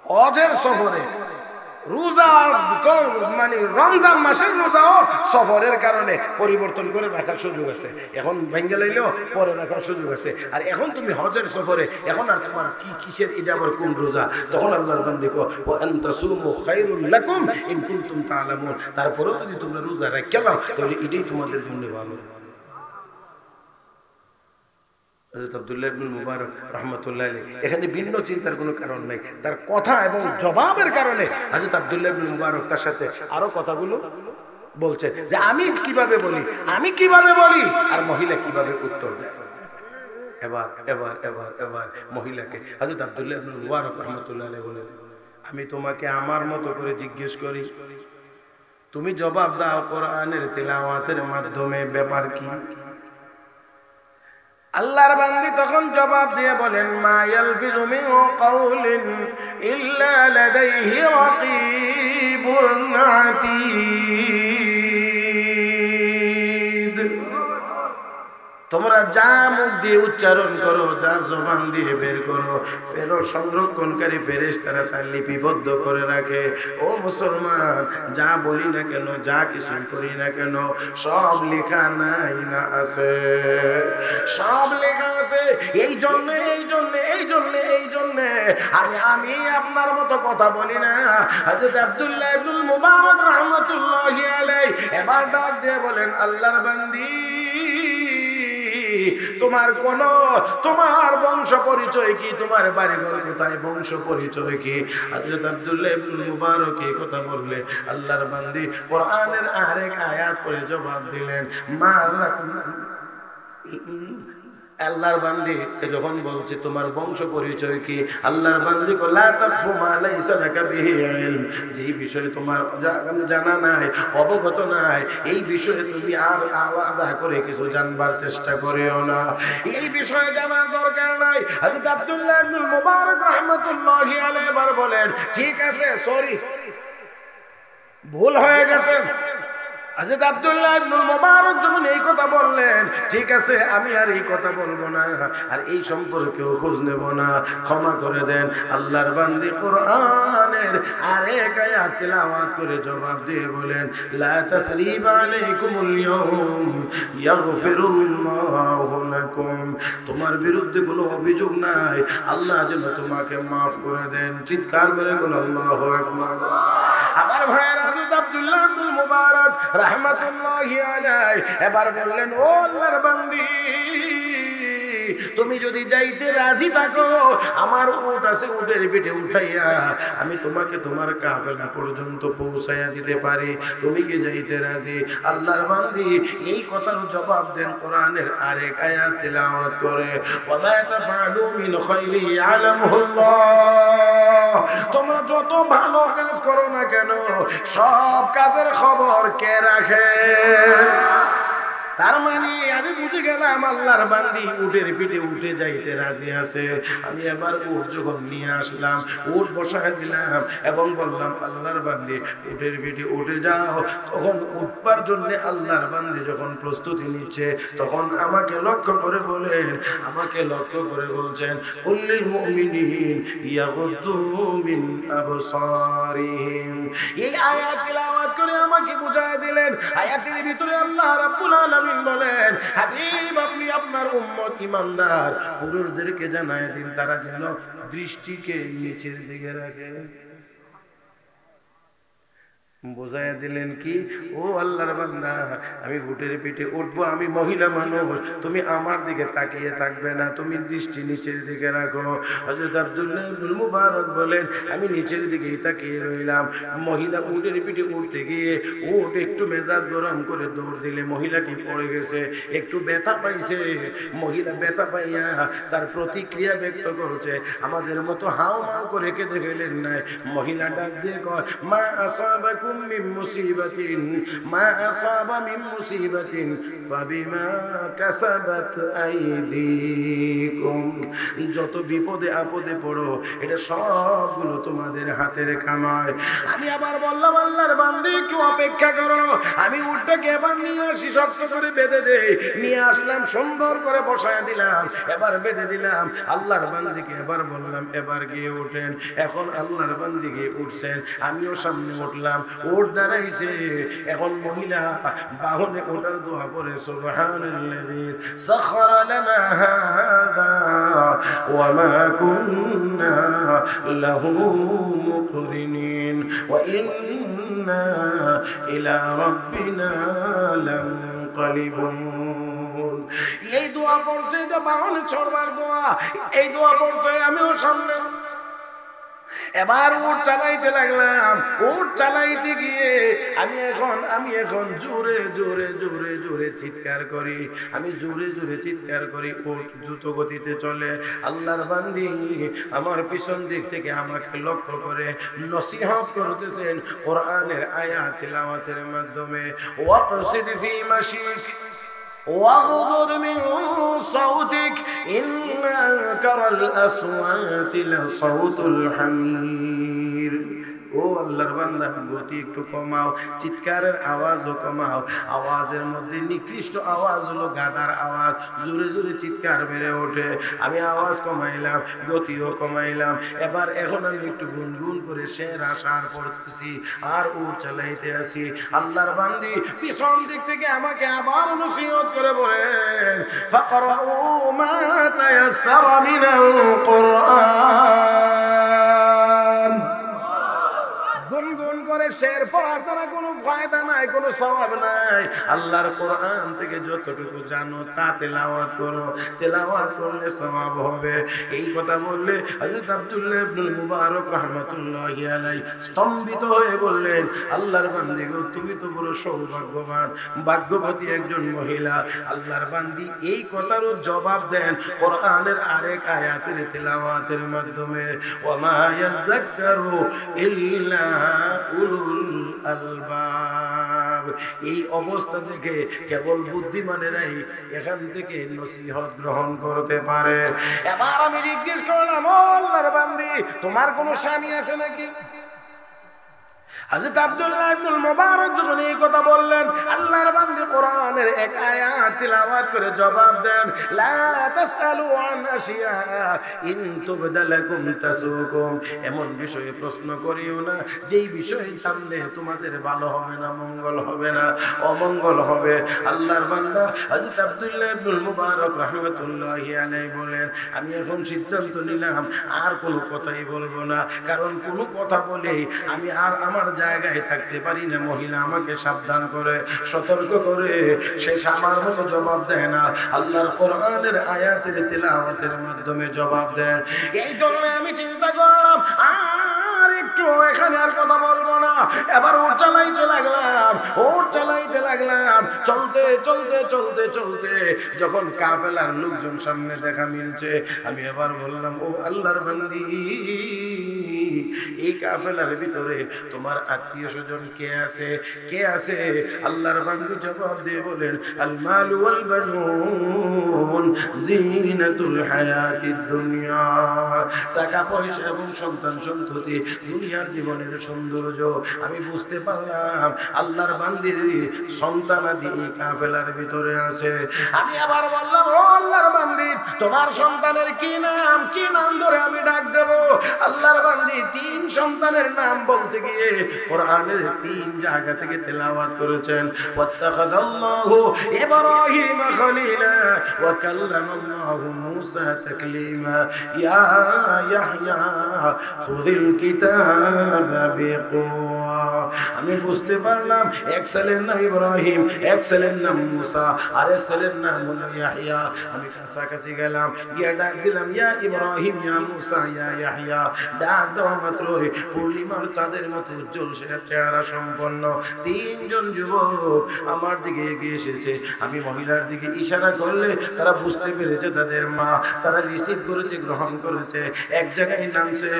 S1: হজের সফরে রোজা, মানে রমজান মাসের রোজাও সফরের কারণে পরিবর্তন করে রাখার সুযোগ আছে, এখন ভেঙে লাইলেও পরে রাখার সুযোগ আছে। আর এখন তুমি হজের সফরে, এখন আর তোমার কিসের এটা আবার কোন রোজা? তখন আল্লাহর বান্দী কো ওয়া আনতাসুমু খায়রুল লাকুম ইন কুনতুম তা'লামুন, তারপরেও যদি তোমরা রোজা রাখো তাহলে এটাই তোমাদের জন্য ভালো। হযরত আব্দুল্লাহ ইবনে মুবারক রাহমাতুল্লাহি আলাইহি এখানে ভিন্ন চিন্তার কোনো কারণ নাই, তার কথা এবং জবাবের কারণে হযরত আব্দুল্লাহ ইবনে মুবারক তার সাথে আরো কথাগুলো বলছে যে আমি কিভাবে বলি আর মহিলা কিভাবে উত্তর দেয়। এবার মহিলাকে হযরত আব্দুল্লাহ ইবনে মুবারক রাহমাতুল্লাহি আলাইহি বলেন, আমি তোমাকে আমার মতো করে জিজ্ঞেস করি, তুমি জবাব দাও কোরআনের তিলাওয়াতের মাধ্যমে ব্যাপার কি? আল্লাহর বান্দী তখন জবাব দিয়ে বলেন, মা ইয়ালফিজু মিন কাউলিন ইল্লা লাদাইহি রাকীবুন আতীদ। তোমরা যা মুখ দিয়ে উচ্চারণ করো, যা জবান দিয়ে বের করো, সংরক্ষণকারী ফেরেশতারা তা লিপিবদ্ধ করে রাখে। ও মুসলমান, যা বলি না কেন, যা কিছু করি না কেন, সব লেখা নাই না আছে, সব লেখা আছে। এই জন্য আমি আপনার মতো কথা বলি না। হযরত আব্দুল্লাহ ইবনে মুবারক রাহমাতুল্লাহি আলাইহি এবার ডাক দিয়ে বলেন, আল্লাহর বান্দী, তোমার বংশ পরিচয় কি? তোমার বাড়িঘর কোথায়? বংশ পরিচয় কি? হযরত আব্দুল্লাহ ইবনে মুবারক এই কথা বললে আল্লাহর বান্দী কোরআনের আরেক আয়াত পড়ে জবাব দিলেন, আল্লাহর বান্দীকে যখন বলছে তোমার বংশ পরিচয় কি, আল্লাহর বান্দী কো লা তাকফু মা লাইসা লাকা বিহি ইলম, যেই বিষয়ে তোমার জানা নাই, অবগত নাই, এই বিষয়ে তুমি আর আলাদা করে কিছু জানবার চেষ্টা করিও না। এই বিষয়ে জানার দরকার নাই। হযরত আব্দুল্লাহ ইবনে মুবারক রাহমাতুল্লাহি আলাইহি বার বলেন, ঠিক আছে, সরি, ভুল হয়ে গেছে। হযরত আব্দুল্লাহ ইবনে মুবারক যখন এই কথা বললেন, ঠিক আছে, আমি আর এই কথা বলবো না, আর এই সম্পর্কেও খোঁজ নেব না, ক্ষমা করে দেন। আল্লাহর বান্দী কোরআনের আরেক আয়াত তেলাওয়াত করে জবাব দিয়ে বলেন, লা তাসরিবা আলাইকুমুল ইয়াউম ইয়াগফিরুল্লাহু লাকুম, তোমার বিরুদ্ধে কোনো অভিযোগ নাই, আল্লাহ যেন তোমাকে মাফ করে দেন। চিৎকার মেরে বলুন আল্লাহু আকবার। আমার ভাইয়ের হযরত আব্দুল্লাহ ইবনে মুবারক রাহমাতুল্লাহি আলাইহি এবার বললেন, ও আল্লাহর বান্দী, তুমি যদি যাইতে রাজি থাকো, আমার উট আছে, উটের পিঠে উঠাইয়া আমি তোমাকে তোমার কাফেলা পর্যন্ত পৌঁছাইয়া দিতে পারি, তুমি কি যাইতে রাজি? আল্লাহর বান্দী এই কথার জবাব দেন কোরআনের আরেক আয়াত তেলাওয়াত করে, ওয়া মা তাফআলু মিন খাইরি ইয়ালামুল্লাহ, তোমরা যত ভালো কাজ করো না কেন, সব কাজের খবর কে রাখে? তার মানে আমি বুঝে গেলাম আল্লাহর বান্দী উটের পিঠে উঠে যাইতে রাজি আছে। আমি এবার উট যখন নিয়ে আসলাম, উট বসায় দিলাম এবং বললাম, আল্লাহর বান্দী উটের পিঠে উঠে যাও। তখন উঠবার জন্য আল্লাহর বান্দী যখন প্রস্তুতি নিচ্ছে, তখন আমাকে লক্ষ্য করে বলেন, আমাকে লক্ষ্য করে বলছেন, কুল্লিল মুমিনিন ইয়াগুদ্দু মিন আবসারিহিম। এই আয়াত তেলাওয়াত করে আমাকে বুঝায় দিলেন, আয়াতের ভিতরে আল্লাহ রাব্বুল আলামিন বলেন, হাবিব আপনি আপনার উম্মত ঈমানদার পুরুষদেরকে জানায় দিন তারা যেন দৃষ্টিকে নিচের দিকে রাখে। বোঝাইয়া দিলেন কি, ও আল্লাহর বান্দা, আমি উটের পিঠে উঠবো, আমি মহিলা মানুষ, তুমি আমার দিকে তাকিয়ে থাকবে না, তুমি দৃষ্টি নিচের দিকে রাখো। হযরত আব্দুল্লাহ ইবনে মুবারক বলেন, আমি নিচের দিকেই তাকিয়ে রইলাম। মহিলা উটের পিঠে উঠতে গিয়ে উট একটু মেজাজ গরম করে দৌড় দিলে মহিলাটি পড়ে গেছে, একটু ব্যথা পাইছে। মহিলা ব্যথা পাইয়া তার প্রতিক্রিয়া ব্যক্ত করছে, আমাদের মতো হাও মাও করে কেঁদে ফেলেন নাই। মহিলা ডাক দিয়ে কয়, মা আসাবাকুম মিন মুসিবাতিন মা আসাবা মিন মুসিবাতিন ফাবিমা কাসাবাত আইদিকুম, যত বিপদে আপদে পড়ো এটা সবগুলো তোমাদের হাতের কামাই। আমি আবার বললাম, আল্লাহর বান্দী একটু অপেক্ষা করো, আমি উটটাকে এবার নিয়ে আসি, শক্ত করে বেঁধে দেই। নিয়ে আসলাম, সুন্দর করে বসায় দিলাম, এবার বেঁধে দিলাম। আল্লাহর বান্দীকে এবার বললাম, এবার গিয়ে উঠেন। এখন আল্লাহর বান্দী গিয়ে উঠছেন, আমিও সামনে উঠলাম, উট দাঁড়াইছে। এখন মহিলা বাহনে ওঠার দোয়া পড়ে, সুবহানাল্লাযী সাখারা লানা হাযা ওয়া মা কুন্না লাহু মুকরিনিন ওয়া ইন্না ইলা রাব্বিনা লামুনকালিবুন। এই দোয়া পড়ছে, এটা বাহনে চড়বার দোয়া, এই দোয়া পড়ছে, আমিও সামনে। এবার উট চালাইতে লাগলাম। উট চালাইতে গিয়ে আমি এখন জোরে জোরে জোরে জোরে চিৎকার করি, আমি জোরে জোরে চিৎকার করি। উট দ্রুত গতিতে চলে। আল্লাহর বান্দী আমার পিছন দিক থেকে আমাকে লক্ষ্য করে নসিহত করতেছেন কোরআনের আয়াত তিলাওয়াতের মাধ্যমে। ওয়াকসিদ ফি মাশিক واغضض من صوتك إن أنكر الأصوات لصوت الحمير। ও আল্লাহর বান্দা, গতি একটু কমাও, চিৎকারের আওয়াজও কমাও। আওয়াজের মধ্যে নিকৃষ্ট আওয়াজ হলো গাধার আওয়াজ, জোরে জোরে চিৎকার বেড়ে ওঠে। আমি আওয়াজ কমাইলাম, গতিও কমাইলাম। এখন আমি একটু গুনগুন করে শের আশার পড়তেছি আর উট চালাইতে আসি। আল্লাহর বান্দি পিছন দিক থেকে আমাকে আবার নসিহত করে বলেন, ফাকরাউ মা তায়াসসারা মিনাল কুরআন। গুনগুন করে শের পড়ার দ্বারা কোনো ফায়দা নাই, কোনো সওয়াব নাই। আল্লাহর কোরআন থেকে যতটুকু জানো তা তেলাওয়াত করো, তেলাওয়াত করলে সওয়াব হবে। এই কথা বললে হযরত আব্দুল্লাহ ইবনুল মুবারক রাহমাতুল্লাহি আলাইহি স্তম্ভিত হয়ে বললেন, আল্লাহর বান্দী গো, তুমি তো বড় সৌভাগ্যবান, ভাগ্যবতী একজন মহিলা। আল্লাহর বান্দী এই কথারও জবাব দেন কোরআনের আরেক আয়াতের তেলাওয়াতের মাধ্যমে, ওয়ামা ইয়াযাক্কারু ইল্লা উলুল আলবাব। এই অবস্থা থেকে কেবল বুদ্ধিমানেরাই এখান থেকে নসিহত গ্রহণ করতে পারে। এবার আমি জিজ্ঞেস করলাম, ও আল্লাহর বান্দী, তোমার কোনো স্বামী আছে নাকি? হযরত আব্দুল্লাহ ইবনুল মুবারক যখন এই কথা বললেন, আল্লাহর বান্দী কোরআনের এক আয়াত তিলাওয়াত করে জবাব দেন, লা তাসআলু আন আশিয়া ইন তুবদা লাকুম তাসুকুম। এমন বিষয়ে প্রশ্ন করিও না যেই বিষয়ে জানলে তোমাদের ভালো হবে না, মঙ্গল হবে না, অমঙ্গল হবে। আল্লাহর বান্দা হযরত আব্দুল্লাহ ইবনুল মুবারক রাহমাতুল্লাহি আলাইহি বলেন, আমি এখন সিদ্ধান্ত নিলাম আর কোনো কথাই বলবো না, কারণ কোনো কথা বলেই আমি আর আমার জায়গায় থাকতে পারি না। মহিলা আমাকে সাবধান করে, সতর্ক করে, সে আমার মতো জবাব দেয় না, আল্লাহর কোরআনের আয়াতের তেলাওয়াতের মাধ্যমে জবাব দেন। এই জন্য আমি চিন্তা করলাম আর একটু এখানে আর কথা বলবো না। এবার ওর চালাইতে লাগলাম, ওর চালাইতে লাগলাম। চলতে চলতে চলতে চলতে যখন কাফেলার লোকজন সামনে দেখা মিলছে, আমি এবার বললাম, ও আল্লাহর বান্দী, এই কাফেলার ভিতরে তোমার আত্মীয় স্বজন কে আছে, কে আছে? আল্লাহর বান্দী জবাব দিয়ে বলেন, আল মালু ওয়াল বানুন জিনাতুল হায়াতিদ দুনিয়া। টাকা পয়সা এবং সন্তান সন্ততি দুনিয়ার জীবনের সৌন্দর্য। আমি বুঝতে পারলাম আল্লাহর বান্দির সন্তানাদি এই কাফেলার ভিতরে আছে। আমি আবার বললাম, ও আল্লাহর বান্দি, তোমার সন্তানের কি নাম, কি নাম ধরে আমি ডাক দেব? আল্লাহর বান্দি তিন সন্তানের নাম বলতে গিয়ে কোরআনের তিন জায়গা থেকে তেলাওয়াত করেছেন। ওয়াত্তাখাযাল্লাহু ইব্রাহিমা খলিলা ওয়া কাল্লামাল্লাহু মূসা তাকলিমা ইয়া ইয়াহইয়া খুযিল কিতাবা বিকুওয়া। আমি বুঝতে পারলাম এক ছেলের নাম ইব্রাহিম, এক ছেলের নাম মূসা, আর এক ছেলের নাম হলো ইয়াহইয়া। আমি কাছাকাছি গেলাম, গিয়ে ডাক দিলাম, ইয়া ইব্রাহিম, ইয়া মূসা, ইয়া ইয়াহইয়া। ডাক দেওয়া মাত্রই পূর্ণিমার চাঁদের মতো উজ্জ্বল সে চেহারা সম্পন্ন তিনজন যুবক আমার দিকে এগিয়ে এসেছে। আমি মহিলার দিকে ইশারা করলে তারা বুঝতে পেরেছে তাদের মা, তারা রিসিভ করেছে, গ্রহণ করেছে, এক জায়গায় নামছে।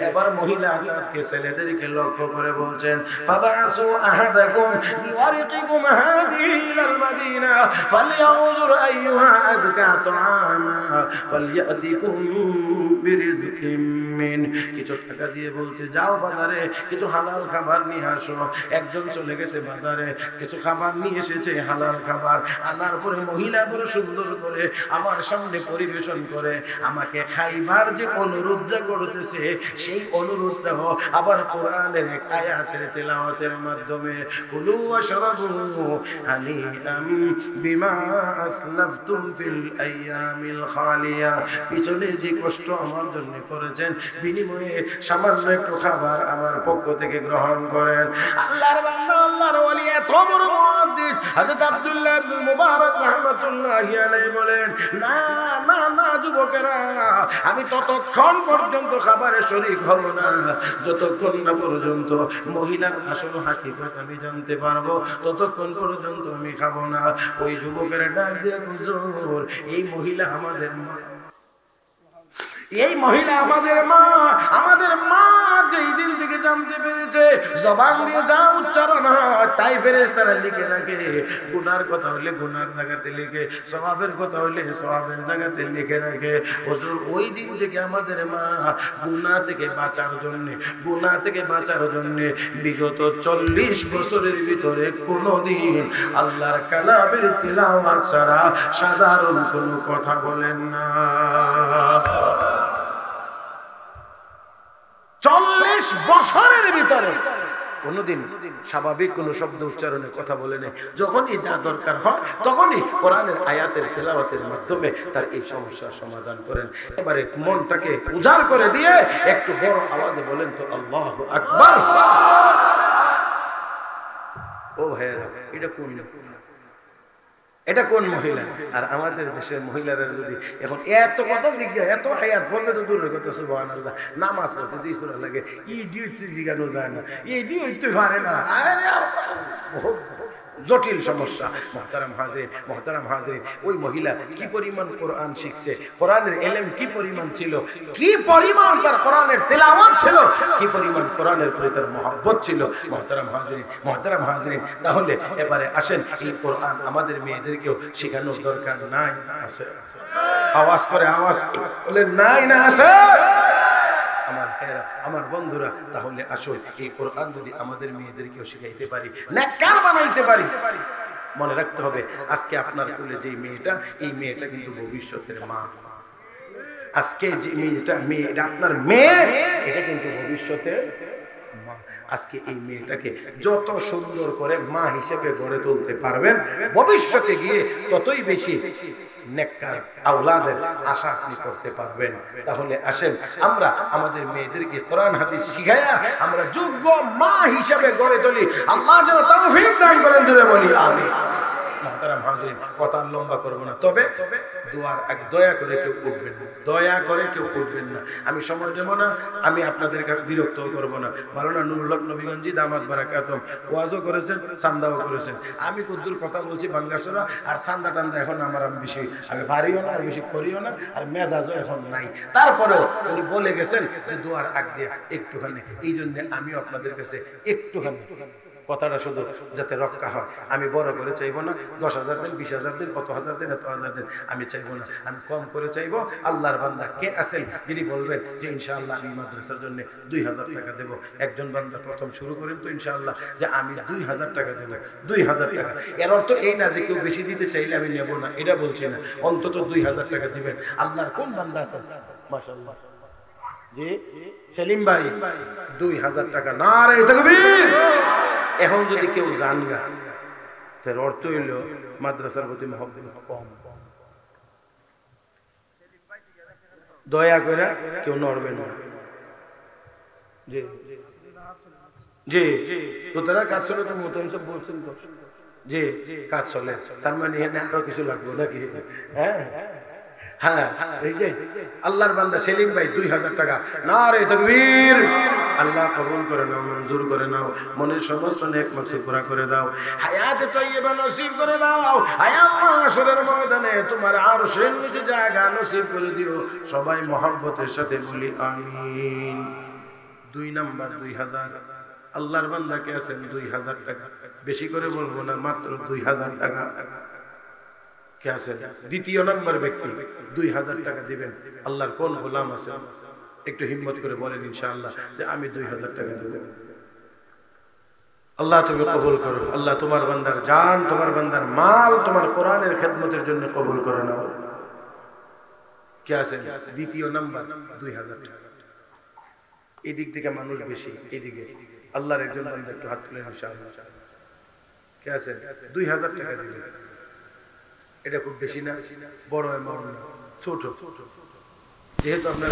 S1: এবার মহিলা তাকে ছেলেদেরকে লক্ষ্য করে বলছেন, ফাবাসু আহাদাকুম বিওয়ারিকিকুম হাযিহি ইলাল মাদিনা ফালইয়ানজুর আইয়ুহা আযকা তাআমা ফালইয়াতিকুম বিরিজকিম মিন। কিছু টাকা দিয়ে বলছে, যাও বাজারে কিছু হালাল খাবার নিয়ে আসো। একজন চলে গেছে বাজারে, কিছু খাবার নিয়ে এসেছে, হালাল খাবার আনার পরে মহিলা বড় সুন্দর করে আমার সামনে পরিবেশন করে আমাকে খাইবার যে অনুরোধটা করতেছে, সেই অনুরোধটাও আবার কোরআনের এক আয়াতের তেলাওয়াতের মাধ্যমে, কুলু ওয়াশরাবু হানিআম বিমা আসলাফতুম ফিল আইয়ামিল খালিয়া। পিছনে যে কষ্ট আমার জন্য করেছেন, বিনিময়ে সামান্য একটু খাবার আমার পক্ষ থেকে গ্রহণ করেন। আল্লাহর বান্দা, আল্লাহর ওলি, এত বড় মুহাদ্দিস হযরত আব্দুল্লাহ ইবনে মুবারক রাহমাতুল্লাহি আলাইহি বলেন, না না না যুবকেরা, আমি ততক্ষণ পর্যন্ত খাবারে শরীক হব না যতক্ষণ না পর্যন্ত মহিলার আসল হাকিকত আমি জানতে পারবো, ততক্ষণ পর্যন্ত আমি খাবো না। ওই যুবকেরা ডাক দিয়ে, হুজুর, এই মহিলা আমাদের মা, এই মহিলা আমাদের মা। আমাদের মা যেই দিন থেকে জানতে পেরেছে জবান দিয়ে যা উচ্চারণ হয় তাই ফেরেশতারা লিখে রাখে। গুনার কথা হলে গুনার জায়গাতে লিখে, সওয়াবের কথা হলে সওয়াবের জায়গাতে লিখে রাখে। হুজুর, ওই দিন থেকে আমাদের মা গুনাহ থেকে বাঁচার জন্য, গুনাহ থেকে বাঁচার জন্য বিগত 40 বছরের ভিতরে কোনোদিন আল্লাহর কালামের তিলাওয়াত ছাড়া সাধারণ কোনো কথা বলেন না। 40 বছরের ভিতরে কোনদিন স্বাভাবিক কোন শব্দ উচ্চারণে কথা বলে নেই। যখনই যা দরকার হয় তখনই কোরআনের আয়াতের তেলাওয়াতের মাধ্যমে তার এই সমস্যার সমাধান করেন। এবারে মনটাকে উজাড় করে দিয়ে একটু বড় আওয়াজে বলেন তো আল্লাহু আকবার। ভাইয়েরা, এটা কোন মহিলা? আর আমাদের দেশের মহিলারা যদি এখন এত কথা জিজ্ঞাসা, এত আয়াত বললে তো দূরের কথা, সুবহানাল্লাহ, নামাজ পড়তে যে সুরা লাগে ইডিয়েট জিজ্ঞানো যায় না, ইডিয়েট পারে না। আরে জটিল সমস্যা। মোহতারাম হাজরিন, ওই মহিলা কি পরিমাণ কোরআন শিখছে, কোরআনের ইলম কি পরিমাণ ছিল, কি পরিমাণ তার কোরআনের তেলাওয়াত ছিল, কি পরিমাণ কোরআনের প্রতি তার মহব্বত ছিল। মোহতারাম হাজরিন, তাহলে এবারে আসেন, এই কোরআন আমাদের মেয়েদেরকেও শেখানোর দরকার নাই? আছে? আওয়াজ করে বলে নাই না আছে? আমার ভাইরা, আমার বন্ধুরা, তাহলে আসল এই কোরআন যদি আমাদের মেয়েদেরকেও শিখাইতে পারি, নেককার বানাইতে পারি, মনে রাখতে হবে আজকে আপনার কোলে যে মেয়েটা, এই মেয়েটা কিন্তু ভবিষ্যতের মা। আজকে যে মেয়েটা আপনার মেয়ে, এটা কিন্তু ভবিষ্যতের মা। আজকে এই মেয়েটাকে যত সুন্দর করে মা হিসেবে গড়ে তুলতে পারবেন, ভবিষ্যতে গিয়ে ততই বেশি নেককার আওলাদের আশা আপনি করতে পারবেন। তাহলে আসেন আমরা আমাদের মেয়েদেরকে কোরআন হাদিস শিখাইয়া আমরা যোগ্য মা হিসেবে গড়ে তুলি। আল্লাহ যেন তৌফিক দান করেন, জোরে বলি আমিন। মোহতারাম হাজরিন, কথা লম্বা করবো না, তবে দোয়ার আগে দয়া করে কেউ উঠবেন না, দয়া করে কেউ উঠবেন না। আমি সময় দেব না, আমি আপনাদের কাছে বিরক্ত করবো না। ভালো না, নুরুল হক নবীগঞ্জি দামাত বারাকাতুম ওয়াজও করেছেন, সান্দাও করেছেন। আমি কুদ্দুর কথা বলছি বাঙ্গাসোরা, আর সান্দা টান্দা এখন আমি বেশি পারিও না, আর বেশি করিও না, আর মেজাজও এখন নাই। তারপরেও উনি বলে গেছেন যে দোয়ার আগে একটুখানি, এই জন্য আমিও আপনাদের কাছে একটুখানি কথাটা শুধু যাতে রক্ষা হয়। আমি বড় করে চাইবো না, 10,000 দিন, 20,000 দিন, কত হাজার দিন, এত হাজার দিন আমি চাইবো না। আমি কম করে চাইবো। আল্লাহর বান্দা কে আছেন যিনি বলবেন যে ইনশাআল্লাহ আমি মাদ্রাসার জন্য 2,000 টাকা দেবো? একজন বান্দা প্রথম শুরু করেন তো ইনশাআল্লাহ যে আমি 2,000 টাকা দেবো, 2,000 টাকা। এর অর্থ এই না যে কেউ বেশি দিতে চাইলে আমি নেবো না, এটা বলছি না। অন্তত 2,000 টাকা দিবেন। আল্লাহর কোন বান্দা আছেন? মাশাআল্লাহ, জি সেলিম ভাই, 2,000 টাকা। নারে তাকবীর। এখন যদি কেউ জানগা, তার অর্থ হইল মাদ্রাসার প্রতি মহব্বত কম। দয়া করে কেউ নড়বেন না। জি জি, তো তারা কাজ চলে, তো মোতায়েন সব বলছেন তো, জি কাজ চলে, তার মানে আরো কিছু লাগবে নাকি? হ্যাঁ হ্যাঁ, আল্লাহর বান্দা সেলিম ভাই 2,000 টাকা। নারে তাকবীর। আল্লাহ কবুল করে নাও, মঞ্জুর করে নাও, মনের সমস্ত নেক মাকসুদ পুরা করে দাও, হায়াতে তাইয়্যিবা নসিব করে দাও। আয় আল্লাহ, হাশরের ময়দানে তোমার আরশের নিচে জায়গা নসিব করে দিও। সবাই মহব্বতের সাথে বলি আমিন। 2 নাম্বার 2,000। আল্লাহর বান্দা কে আছেন 2,000 টাকা? বেশি করে বলবো না, মাত্র 2,000 টাকা কে আছেন? দ্বিতীয় নাম্বার ব্যক্তি 2,000 টাকা দিবেন। আল্লাহর কোন গোলাম আছে? একটু হিম্মত করে বলেন ইনশাআল্লাহ যে আমি 2,000 টাকা দেব। আল্লাহ তুমি কবুল করো। আল্লাহ তোমার বান্দার জান, তোমার বান্দার মাল তোমার কোরআনের খেদমতের জন্য কবুল করে নাও। কে আছেন? দ্বিতীয় নাম্বার 2,000 টাকা। এদিক থেকে মানুষ বেশি, এদিকে আল্লাহর একজন বান্দা একটু হাত তুলে ইনশাআল্লাহ। কে আছেন? 2,000 টাকা দিবেন। এটা খুব বেশি না, বড় অ্যামাউন্ট না, ছোট। যেহেতু আপনার